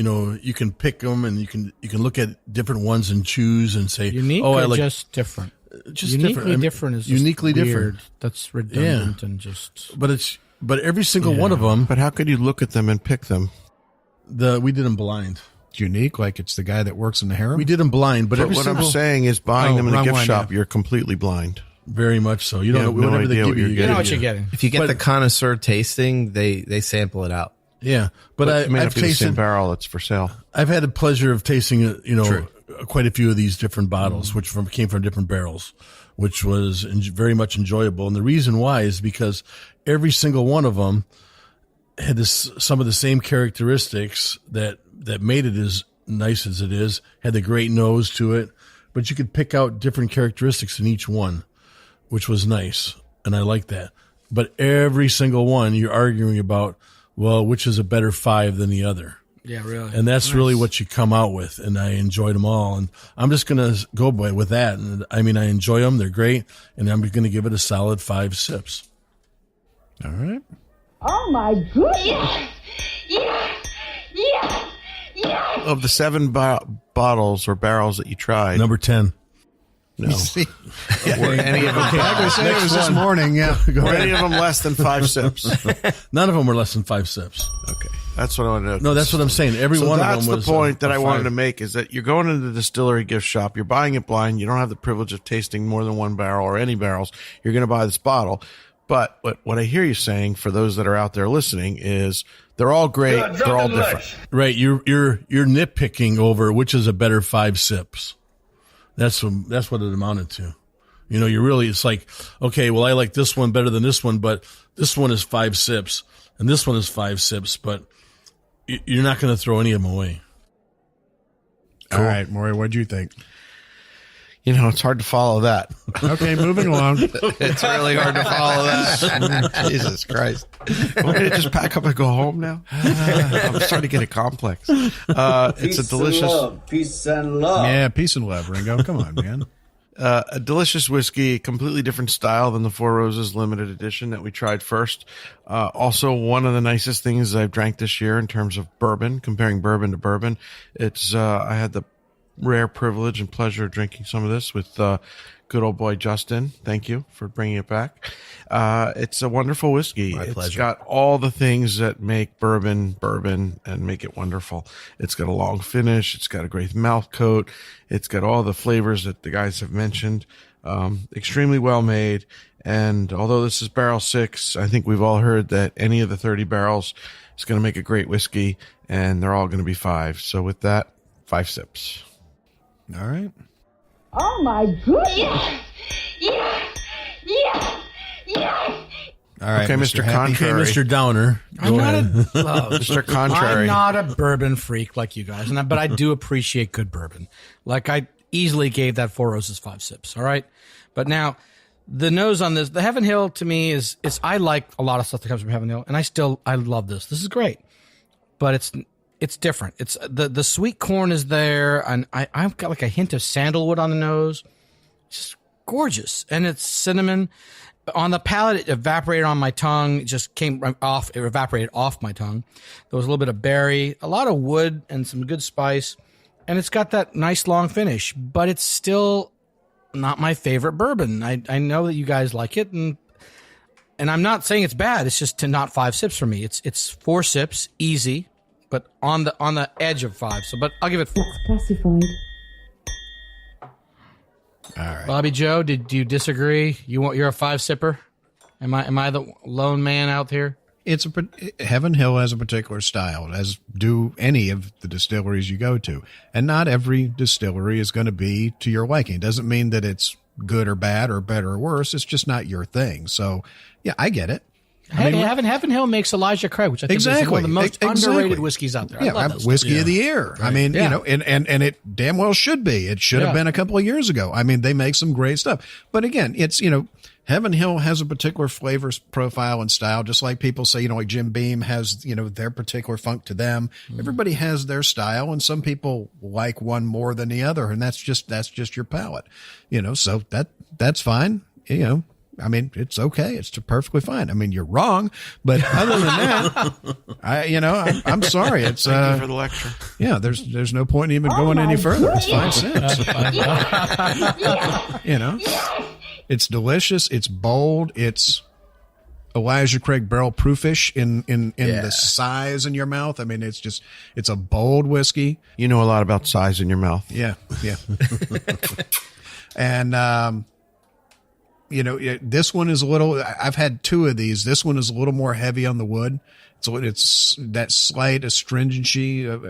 Speaker 4: pick them and you can look at different ones and choose and say,
Speaker 3: Unique
Speaker 4: oh,
Speaker 3: or
Speaker 4: I like
Speaker 3: just different?
Speaker 4: just
Speaker 3: Uniquely
Speaker 4: different. I mean,
Speaker 3: different is just
Speaker 4: uniquely
Speaker 3: weird.
Speaker 4: different.
Speaker 3: That's redundant and just...
Speaker 4: But every single one of them,
Speaker 6: But how could you look at them and pick them?
Speaker 4: we did them blind.
Speaker 2: Unique, like it's the guy that works in the harem?
Speaker 4: We did them blind, but
Speaker 6: But
Speaker 4: every
Speaker 6: what
Speaker 4: single
Speaker 6: I'm saying is buying
Speaker 2: Oh,
Speaker 6: them in a
Speaker 2: wrong
Speaker 6: gift
Speaker 2: one,
Speaker 6: shop,
Speaker 2: yeah.
Speaker 6: you're completely blind.
Speaker 4: very much so. You don't
Speaker 6: You
Speaker 4: know
Speaker 6: have no
Speaker 4: whatever they
Speaker 6: idea
Speaker 4: give
Speaker 6: what
Speaker 4: you.
Speaker 6: you're
Speaker 3: You know
Speaker 6: getting.
Speaker 3: what you're getting.
Speaker 5: If you get
Speaker 4: But-
Speaker 5: the connoisseur tasting, they sample it out.
Speaker 4: Yeah, but
Speaker 6: It may
Speaker 4: I've
Speaker 6: not be the same
Speaker 4: tasted.
Speaker 6: barrel that's for sale.
Speaker 4: I've had the pleasure of tasting,
Speaker 5: True.
Speaker 4: quite a few of these different bottles, which came from different barrels, which was very much enjoyable. And the reason why is because every single one of them had some of the same characteristics that made it as nice as it is. Had the great nose to it, but you could pick out different characteristics in each one, which was nice, and I like that. But every single one, you're arguing about, well, which is a better 5 than the other.
Speaker 3: Yeah, really.
Speaker 4: And that's really what you come out with. And I enjoyed them all. And I'm just going to go with that. And I mean, I enjoy them. They're great. And I'm going to give it a solid 5 sips.
Speaker 2: All right.
Speaker 7: Oh my goodness! Yes! Yes! Yes!
Speaker 6: Of the 7 bottles or barrels that you tried,
Speaker 4: Number 10.
Speaker 6: no.
Speaker 2: See,
Speaker 6: Were any of them,
Speaker 2: like we said, it was this morning. Yeah. Go
Speaker 6: were
Speaker 2: ahead.
Speaker 6: any of them less than 5 sips?
Speaker 4: None of them were less than 5 sips.
Speaker 6: Okay, that's what I want to know.
Speaker 4: No, that's what I'm saying. Every
Speaker 6: So
Speaker 4: one of
Speaker 6: that's
Speaker 4: them
Speaker 6: the
Speaker 4: was
Speaker 6: point that
Speaker 4: I
Speaker 6: I wanted to make, is that you're going into the distillery gift shop, you're buying it blind, you don't have the privilege of tasting more than one barrel or any barrels. You're going to buy this bottle. But what I hear you saying, for those that are out there listening, is they're all great, they're all different.
Speaker 4: Right. You're nitpicking over which is a better 5 sips. That's what it amounted to. It's like, okay, well, I like this one better than this one, but this one is 5 sips and this one is 5 sips, but you're not going to throw any of them away.
Speaker 2: All right, Maury, what'd you think?
Speaker 6: It's hard to follow that.
Speaker 2: Okay, moving along.
Speaker 5: It's really hard to follow that.
Speaker 6: Jesus Christ. Want me to just pack up and go home now? I'm starting to get a complex. It's a delicious,
Speaker 10: Peace and love.
Speaker 2: Yeah, peace and love, Ringo. Come on, man.
Speaker 6: a delicious whiskey, completely different style than the Four Roses limited edition that we tried first. Also, one of the nicest things I've drank this year in terms of bourbon, comparing bourbon to bourbon. I had the rare privilege and pleasure of drinking some of this with good old boy Justin. Thank you for bringing it back. It's a wonderful whiskey.
Speaker 5: My
Speaker 6: It's
Speaker 5: pleasure.
Speaker 6: got all the things that make bourbon and make it wonderful. It's got a long finish. It's got a great mouth coat. It's got all the flavors that the guys have mentioned. Extremely well made. And although this is barrel 6, I think we've all heard that any of the 30 barrels is going to make a great whiskey, and they're all going to be 5. So with that, 5 sips.
Speaker 2: All right.
Speaker 7: Oh my goodness! Yes! Yes! Yes! Yes!
Speaker 2: All right,
Speaker 6: Okay, Mr.
Speaker 2: Happy.
Speaker 4: Okay,
Speaker 6: Contrary.
Speaker 4: Mr. Downer. Go ahead.
Speaker 6: Mr. Contrary.
Speaker 3: I'm not a bourbon freak like you guys, but I do appreciate good bourbon. Like easily gave that Four Roses 5 sips. All right. But now the nose on this, the Heavenhill to me is I like a lot of stuff that comes from Heavenhill, and I love this. This is great, but it's different. It's the sweet corn is there, and I've got like a hint of sandalwood on the nose. It's just gorgeous. And it's cinnamon. On the palate, it evaporated on my tongue. It just came off. It evaporated off my tongue. There was a little bit of berry, a lot of wood, and some good spice. And it's got that nice long finish, but it's still not my favorite bourbon. I know that you guys like it, and I'm not saying it's bad. It's just not 5 sips for me. It's 4 sips, easy, but on the edge of 5. So, but I'll give it 4.
Speaker 7: Classified.
Speaker 2: All right.
Speaker 3: Bobby Joe, do you disagree? You're a 5 sipper? Am I the lone man out here?
Speaker 2: Heavenhill has a particular style, as do any of the distilleries you go to. And not every distillery is going to be to your liking. It doesn't mean that it's good or bad or better or worse. It's just not your thing. So, yeah, I get it.
Speaker 3: Heavenhill makes Elijah Craig, which I think is one of the most underrated whiskeys out there.
Speaker 2: Yeah,
Speaker 3: I love
Speaker 2: whiskey of the year. Right. I mean, you know, and it damn well should be. It should have been a couple of years ago. I mean, they make some great stuff. But again, it's, you know, Heavenhill has a particular flavor profile and style, just like people say, you know, like Jim Beam has, you know, their particular funk to them. Everybody has their style, and some people like one more than the other, and that's just your palate, you know. So that's fine, you know. I mean, it's okay. It's perfectly fine. I mean, you're wrong, but other than that, I'm sorry. It's
Speaker 6: Thank you for the lecture.
Speaker 2: Yeah, there's no point in even going any further. It's 5 cents. You know, it's delicious. It's bold. It's Elijah Craig barrel proofish in the size in your mouth. I mean, it's a bold whiskey.
Speaker 6: You know a lot about size in your mouth.
Speaker 2: Yeah. And, you know, this one is a little, I've had 2 of these. This one is a little more heavy on the wood. So it's that slight astringency of the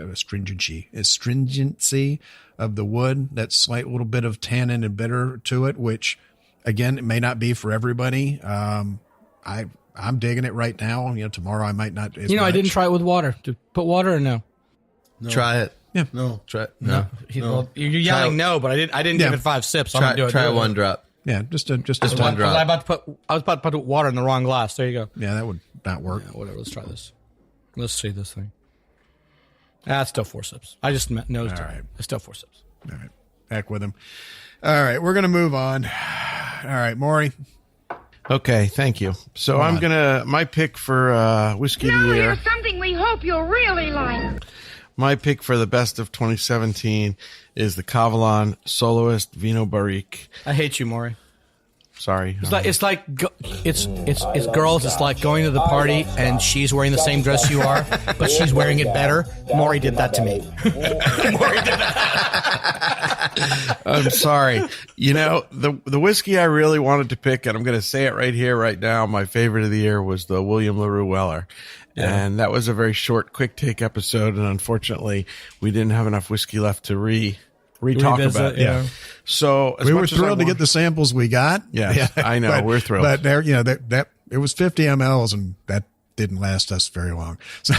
Speaker 2: wood, that slight little bit of tannin and bitter to it, which again, it may not be for everybody. I'm digging it right now. You know, tomorrow I might not.
Speaker 3: I didn't try it with water. To put water or no?
Speaker 5: Try it.
Speaker 2: Yeah.
Speaker 5: No. Try it.
Speaker 3: No. Well, you're yelling no, but I didn't give it 5 sips. So I'm gonna do it.
Speaker 5: Try 1 drop.
Speaker 2: Yeah, just one
Speaker 5: drop.
Speaker 3: I was about to put water in the wrong glass. There you go.
Speaker 2: Yeah, that would not work.
Speaker 3: Yeah, whatever. Let's try this. Let's see this thing. It's still 4 sips. I just nosed it. Right. It's still 4 sips.
Speaker 2: All right. Heck with him. All right, we're gonna move on. All right, Maury.
Speaker 6: Okay, thank you. So my pick for whiskey of the year.
Speaker 7: Here's something we hope you'll really like.
Speaker 6: My pick for the best of 2017 is the Kavalan Soloist Vihno Barrique.
Speaker 3: I hate you, Maury.
Speaker 6: Sorry.
Speaker 3: It's girls. It's like going to the party and she's wearing the same dress you are, but she's wearing it better. Maury did that to me. Maury did that.
Speaker 6: I'm sorry. You know, the whiskey I really wanted to pick, and I'm going to say it right here, right now, my favorite of the year was the William LaRue Weller. Yeah. And that was a very short, quick take episode, and unfortunately, we didn't have enough whiskey left to re-talk about it.
Speaker 2: Yeah.
Speaker 6: So
Speaker 2: we were thrilled to get the samples we got.
Speaker 6: Yeah, I know. We're thrilled.
Speaker 2: But there, you know, that it was 50 mLs, and that didn't last us very long. So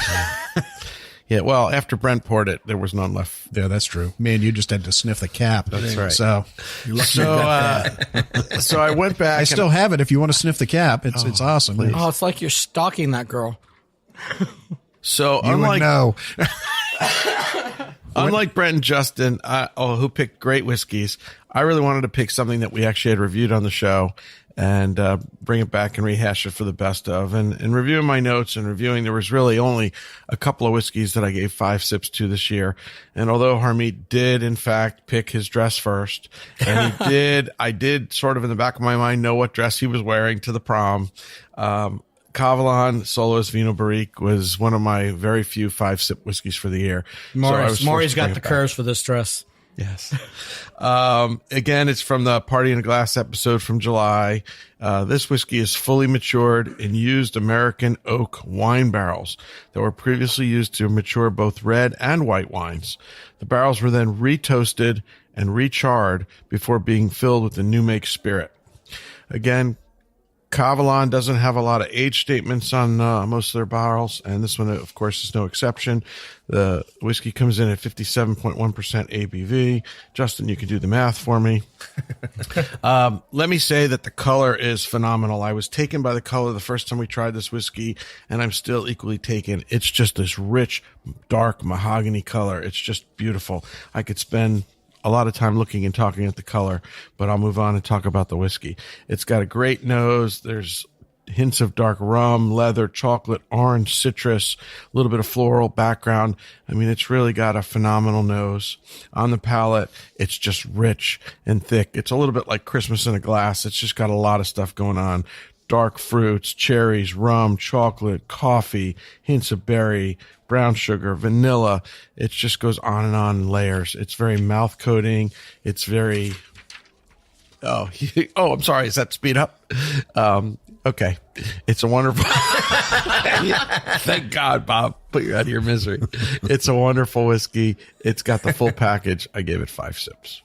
Speaker 6: yeah, well, after Brent poured it, there was none left.
Speaker 2: Yeah, that's true. Man, you just had to sniff the cap.
Speaker 6: That's right.
Speaker 2: So
Speaker 6: I went back.
Speaker 2: I still have it if you want to sniff the cap. It's awesome.
Speaker 3: Please. Oh, it's like you're stalking that girl.
Speaker 6: So unlike Brent and Justin, who picked great whiskeys, I really wanted to pick something that we actually had reviewed on the show and bring it back and rehash it for the best of. And reviewing my notes and reviewing, there was really only a couple of whiskeys that I gave 5 sips to this year. And although Harmeet did, in fact, pick his dress first, and I did sort of in the back of my mind know what dress he was wearing to the prom. Kavalan Soloist Vihno Barrique was one of my very few 5-sip whiskeys for the year.
Speaker 3: Maury's got the curves for this dress.
Speaker 6: Yes. Again, it's from the Party in a Glass episode from July. This whiskey is fully matured in used American oak wine barrels that were previously used to mature both red and white wines. The barrels were then retoasted and recharred before being filled with the new make spirit. Again, Kavalan doesn't have a lot of age statements on most of their barrels, and this one, of course, is no exception. The whiskey comes in at 57.1% ABV. Justin, you can do the math for me. Let me say that the color is phenomenal. I was taken by the color the first time we tried this whiskey, and I'm still equally taken. It's just this rich, dark mahogany color. It's just beautiful. I could spend a lot of time looking and talking at the color, but I'll move on and talk about the whiskey. It's got a great nose. There's hints of dark rum, leather, chocolate, orange, citrus, a little bit of floral background. I mean, it's really got a phenomenal nose. On the palate, it's just rich and thick. It's a little bit like Christmas in a glass. It's just got a lot of stuff going on. Dark fruits, cherries, rum, chocolate, coffee, hints of berry, brown sugar, vanilla. It just goes on in layers. It's very mouth coating. It's very, I'm sorry. Is that speed up? Okay. It's a wonderful, thank God, Bob, put you out of your misery. It's a wonderful whiskey. It's got the full package. I gave it 5 sips.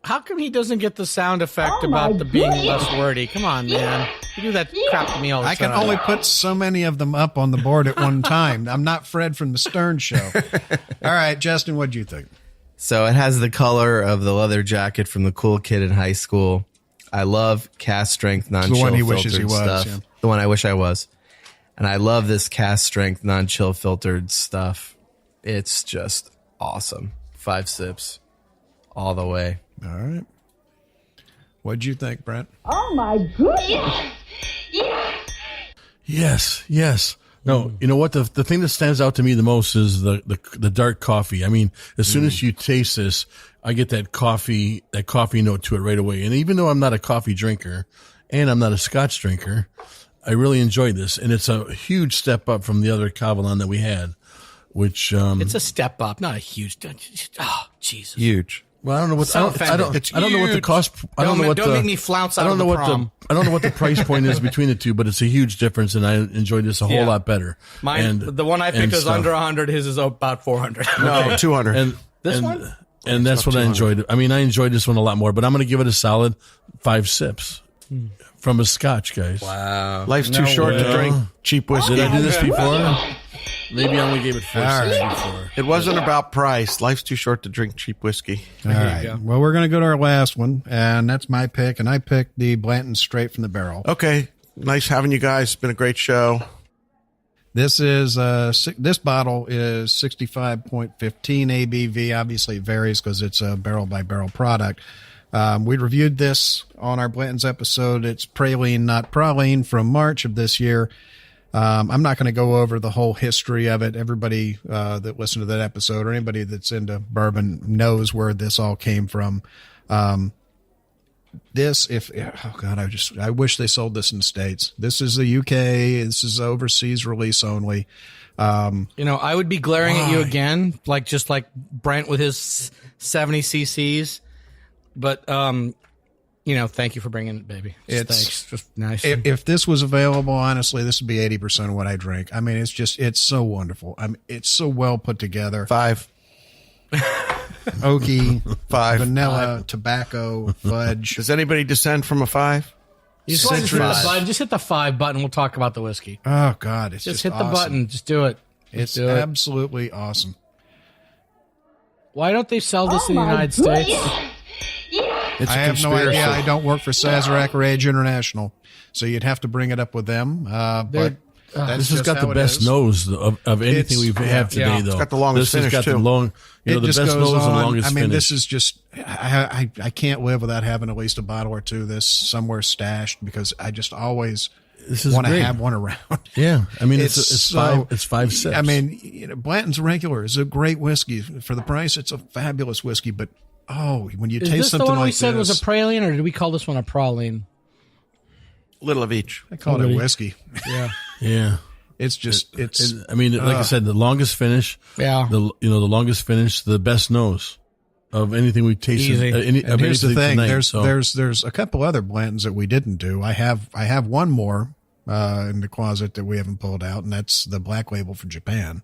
Speaker 3: How come he doesn't get the sound effect about the being less wordy? Come on, man. You do that crap to me all the time.
Speaker 2: I can only put so many of them up on the board at one time. I'm not Fred from the Stern Show. All right, Justin, what'd you think?
Speaker 5: So it has the color of the leather jacket from the cool kid in high school. I love cast strength non-chill
Speaker 2: the one he
Speaker 5: filtered
Speaker 2: wishes he was,
Speaker 5: stuff.
Speaker 2: yeah.
Speaker 5: The one I wish I was. And I love this cast strength non-chill filtered stuff. It's just awesome. 5 sips all the way.
Speaker 2: All right. What'd you think, Brent?
Speaker 7: Oh my goodness.
Speaker 4: Yes. No, you know what? The thing that stands out to me the most is the dark coffee. I mean, as soon as you taste this, I get that coffee note to it right away. And even though I'm not a coffee drinker and I'm not a Scotch drinker, I really enjoyed this. And it's a huge step up from the other Kavalan that we had, which,
Speaker 3: it's a step up, not a huge, oh, Jesus.
Speaker 6: Huge.
Speaker 4: Well, I don't know what
Speaker 3: So
Speaker 4: I don't know what the cost. I don't know what
Speaker 3: don't make me flounce out of the prom.
Speaker 4: I don't know what the price point is between the two, but it's a huge difference, and I enjoyed this a whole lot better.
Speaker 3: Mine, the one I picked was under 100. His is about 400.
Speaker 6: No, 200.
Speaker 4: And
Speaker 3: this one,
Speaker 4: and that's what I enjoyed. I mean, I enjoyed this one a lot more, but I'm going to give it a solid 5 sips from a Scotch, guys.
Speaker 5: Wow,
Speaker 6: life's too short to drink cheap whiskey.
Speaker 4: Did I do this before? Maybe I only gave it 4 sips before.
Speaker 6: It wasn't about price. Life's too short to drink cheap whiskey.
Speaker 2: All right. Well, we're going to go to our last one, and that's my pick, and I picked the Blanton straight from the barrel.
Speaker 6: Okay. Nice having you guys. It's been a great show.
Speaker 2: This is this bottle is 65.15 ABV. Obviously, it varies because it's a barrel by barrel product. We reviewed this on our Blanton's episode. It's Praline, not Praline, from March of this year. I'm not going to go over the whole history of it. Everybody that listened to that episode or anybody that's into bourbon knows where this all came from. I wish they sold this in the States. This is the UK. This is overseas release only.
Speaker 3: I would be glaring at you again, just like Brent with his 70 cc's. But, thank you for bringing it, baby. Thanks. Just nice.
Speaker 2: If this was available, honestly, this would be 80% of what I drink. I mean, it's so wonderful. I mean, it's so well put together.
Speaker 6: 5.
Speaker 2: Oaky,
Speaker 6: 5.
Speaker 2: vanilla, tobacco, fudge.
Speaker 6: Does anybody descend from a 5?
Speaker 3: Just hit the 5 button. We'll talk about the whiskey.
Speaker 2: Oh God, it's
Speaker 3: just
Speaker 2: hit
Speaker 3: the button. Just do it.
Speaker 2: It's absolutely awesome.
Speaker 3: Why don't they sell this in the United States?
Speaker 2: I have no idea. I don't work for Sazerac or Age International, so you'd have to bring it up with them. But
Speaker 4: this has got the best nose of anything we've had today, though.
Speaker 6: It's got the longest finish,
Speaker 4: too.
Speaker 6: The
Speaker 4: best nose and longest finish.
Speaker 2: I mean, this is just, I can't live without having at least a bottle or two of this somewhere stashed because I just always want to have one around.
Speaker 4: Yeah. I mean, it's 5 sips.
Speaker 2: I mean, Blanton's Regular is a great whiskey. For the price, it's a fabulous whiskey, but when you taste something like this.
Speaker 3: Is this the one we said was a praline, or did we call this one a praline?
Speaker 6: Little of each.
Speaker 2: I call it a whiskey.
Speaker 3: Yeah.
Speaker 4: Yeah.
Speaker 2: It's just,
Speaker 4: I mean, like I said, the longest finish.
Speaker 3: Yeah.
Speaker 4: The longest finish, the best nose of anything we tasted.
Speaker 2: And here's the thing.
Speaker 4: Tonight,
Speaker 2: there's a couple other Blantons that we didn't do. I have one more in the closet that we haven't pulled out, and that's the Black Label for Japan.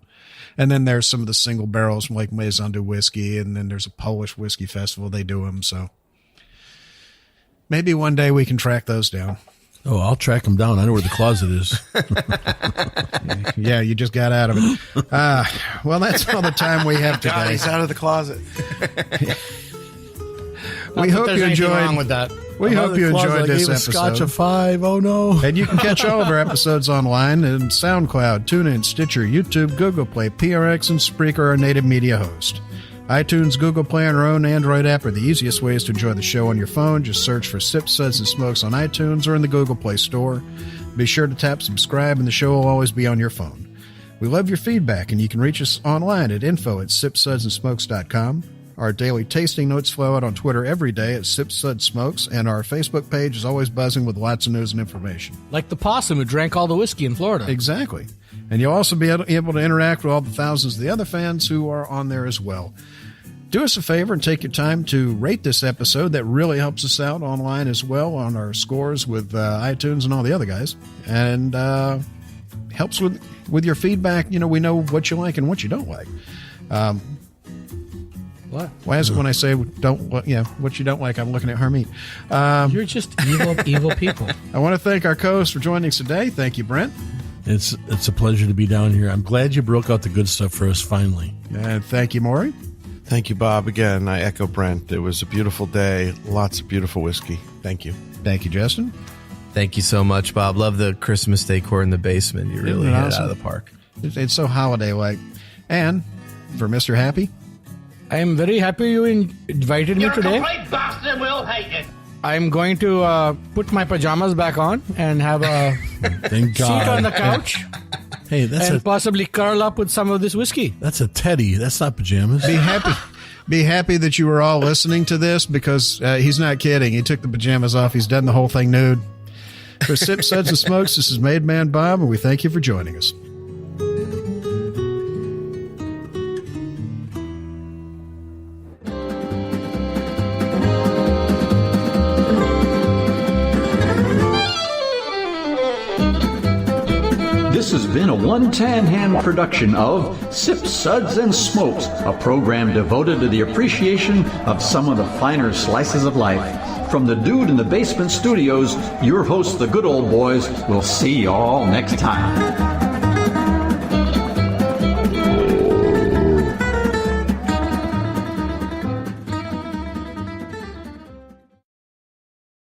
Speaker 2: And then there's some of the single barrels from like Maison de Whiskey, and then there's a Polish whiskey festival. They do them. So maybe one day we can track those down.
Speaker 4: Oh, I'll track him down. I know where the closet is.
Speaker 2: Yeah, you just got out of it. Well, that's all the time we have today.
Speaker 6: God, he's out of the closet.
Speaker 2: We hope you enjoyed.
Speaker 3: Wrong with that.
Speaker 2: We hope you enjoyed this episode.
Speaker 4: Scotch a 5. Oh no!
Speaker 2: And you can catch all of our episodes online in SoundCloud, TuneIn, Stitcher, YouTube, Google Play, PRX, and Spreaker, our native media host. iTunes, Google Play, and our own Android app are the easiest ways to enjoy the show on your phone. Just search for Sips, Suds, and Smokes on iTunes or in the Google Play Store. Be sure to tap subscribe, and the show will always be on your phone. We love your feedback, and you can reach us online at info@sipsudsandsmokes.com. Our daily tasting notes flow out on Twitter every day at Sips, Suds, Smokes, and our Facebook page is always buzzing with lots of news and information.
Speaker 3: Like the possum who drank all the whiskey in Florida.
Speaker 2: Exactly. And you'll also be able to interact with all the thousands of the other fans who are on there as well. Do us a favor and take your time to rate this episode. That really helps us out online as well on our scores with iTunes and all the other guys. And helps with your feedback. You know, we know what you like and what you don't like.
Speaker 3: What?
Speaker 2: Why is it when I say what you don't like, I'm looking at Harmeet?
Speaker 3: You're just evil people.
Speaker 2: I want to thank our co-hosts for joining us today. Thank you, Brent.
Speaker 4: It's a pleasure to be down here. I'm glad you broke out the good stuff for us finally.
Speaker 2: And thank you, Maury.
Speaker 6: Thank you, Bob. Again, I echo Brent. It was a beautiful day. Lots of beautiful whiskey. Thank you.
Speaker 2: Thank you, Justin.
Speaker 5: Thank you so much, Bob. Love the Christmas decor in the basement. You really hit
Speaker 2: awesome?
Speaker 5: out of the park.
Speaker 2: It's so holiday-like. And for Mr. Happy,
Speaker 3: I am very happy you invited me today.
Speaker 10: complete bastard, we'll hate it.
Speaker 3: I'm going to put my pajamas back on and have a
Speaker 4: Thank
Speaker 3: seat
Speaker 4: God.
Speaker 3: on the couch
Speaker 4: Hey,
Speaker 3: and possibly curl up with some of this whiskey.
Speaker 4: that's a teddy. That's not pajamas.
Speaker 2: be happy that you were all listening to this because he's not kidding. He took the pajamas off. He's done the whole thing nude. For Sips, Suds, and Smokes, this is Made Man Bob, and we thank you for joining us.
Speaker 1: This has been a one-tan-hand production of Sips, Suds, and Smokes, a program devoted to the appreciation of some of the finer slices of life. From the Dude in the Basement Studios, your hosts, the Good Old Boys, will see you all next time.